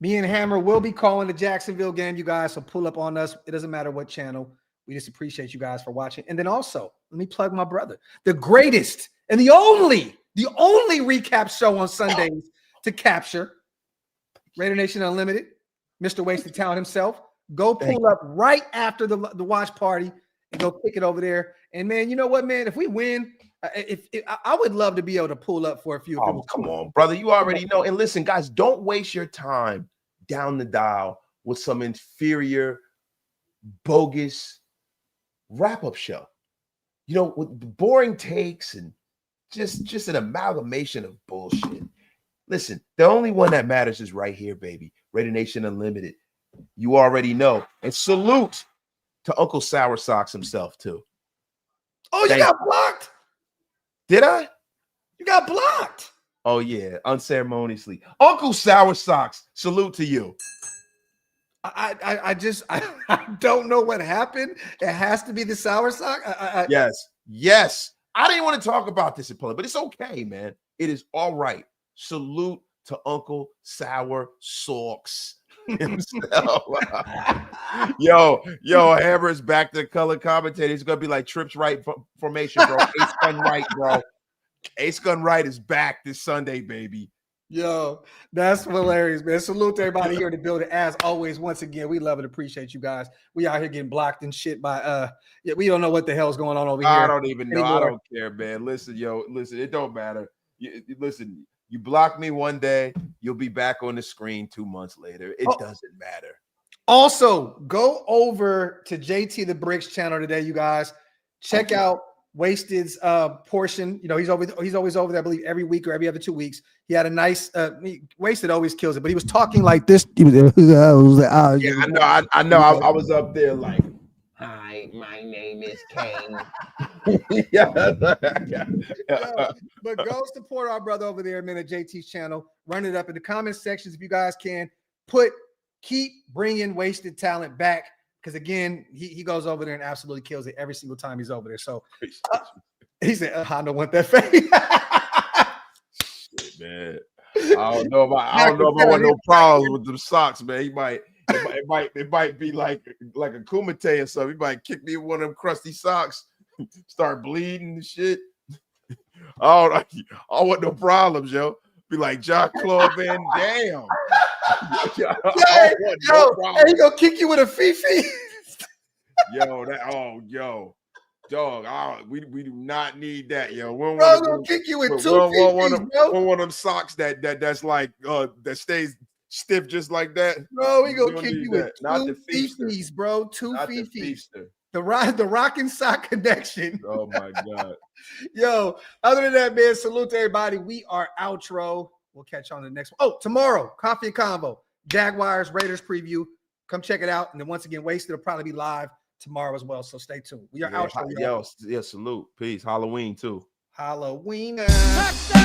Me and Hammer will be calling the Jacksonville game, you guys. So pull up on us. It doesn't matter what channel. We just appreciate you guys for watching. And then also, let me plug my brother, the greatest and the only recap show on Sundays to capture Raider Nation Unlimited, Mr. Wasted Talent himself. Go pull up right after the watch party and go pick it over there. And man, you know what, man? If we win, I would love to be able to pull up for a few. Oh, come on, brother. You already know. And listen, guys, don't waste your time down the dial with some inferior, bogus wrap-up show. You know, with boring takes and just an amalgamation of bullshit. Listen, the only one that matters is right here, baby. Raider Nation Unlimited. You already know. And salute to Uncle Sour Socks himself, too. Oh, you got blocked? Did I? You got blocked. Oh, yeah, unceremoniously. Uncle Sour Socks, salute to you. I don't know what happened. It has to be the sour sock. Yes. I didn't want to talk about this in public, but it's okay, man. It is all right. Salute to Uncle Sour Socks. himself. Yo, Hammer's back to color commentator. He's gonna be like trips right formation, bro. Ace gun right, bro. Ace gun right is back this Sunday, baby. Yo, that's hilarious, man. Salute to everybody here in the building. As always, once again, we love and appreciate you guys. We out here getting blocked and shit by we don't know what the hell's going on over here. I don't even know. anymore. I don't care, man. Listen, it don't matter. Listen, you block me one day, you'll be back on the screen 2 months later. It doesn't matter. Also, go over to JT the Bricks channel today, you guys. Check out Wasted's portion. You know, he's always over there, I believe, every week or every other 2 weeks. He had a nice Wasted always kills it, but he was talking like this. He was Yeah, I know. I was up there like, hi, my name is Kane. yeah. But go support our brother over there, man, at JT's channel. Run it up in the comment sections if you guys can. Keep bringing Wasted talent back, because again, he goes over there and absolutely kills it every single time he's over there. So he said, I don't want that face. Shit, man. I don't know if I want no problems with them socks, man. It might be like a Kumite or something. He might kick me with one of them crusty socks, start bleeding and shit. I don't want no problems, yo. Be like Jock Claude Van Dam. He gonna kick you with a fifi. Dog. We do not need that, yo. Bro, gonna kick you with two fifis, bro. One of them socks that's like that stays stiff just like that. Bro, we gonna kick you with not two fifis, bro. Two fifis. The rocking sock connection. Oh my God. Yo, other than that, man, salute to everybody. We are outro. We'll catch you on the next one. Oh, tomorrow, Coffee and Convo, Jaguars, Raiders preview. Come check it out. And then once again, Wasted will probably be live tomorrow as well. So stay tuned. We are outro. Salute. Peace. Halloween too. Halloween. Touchdown!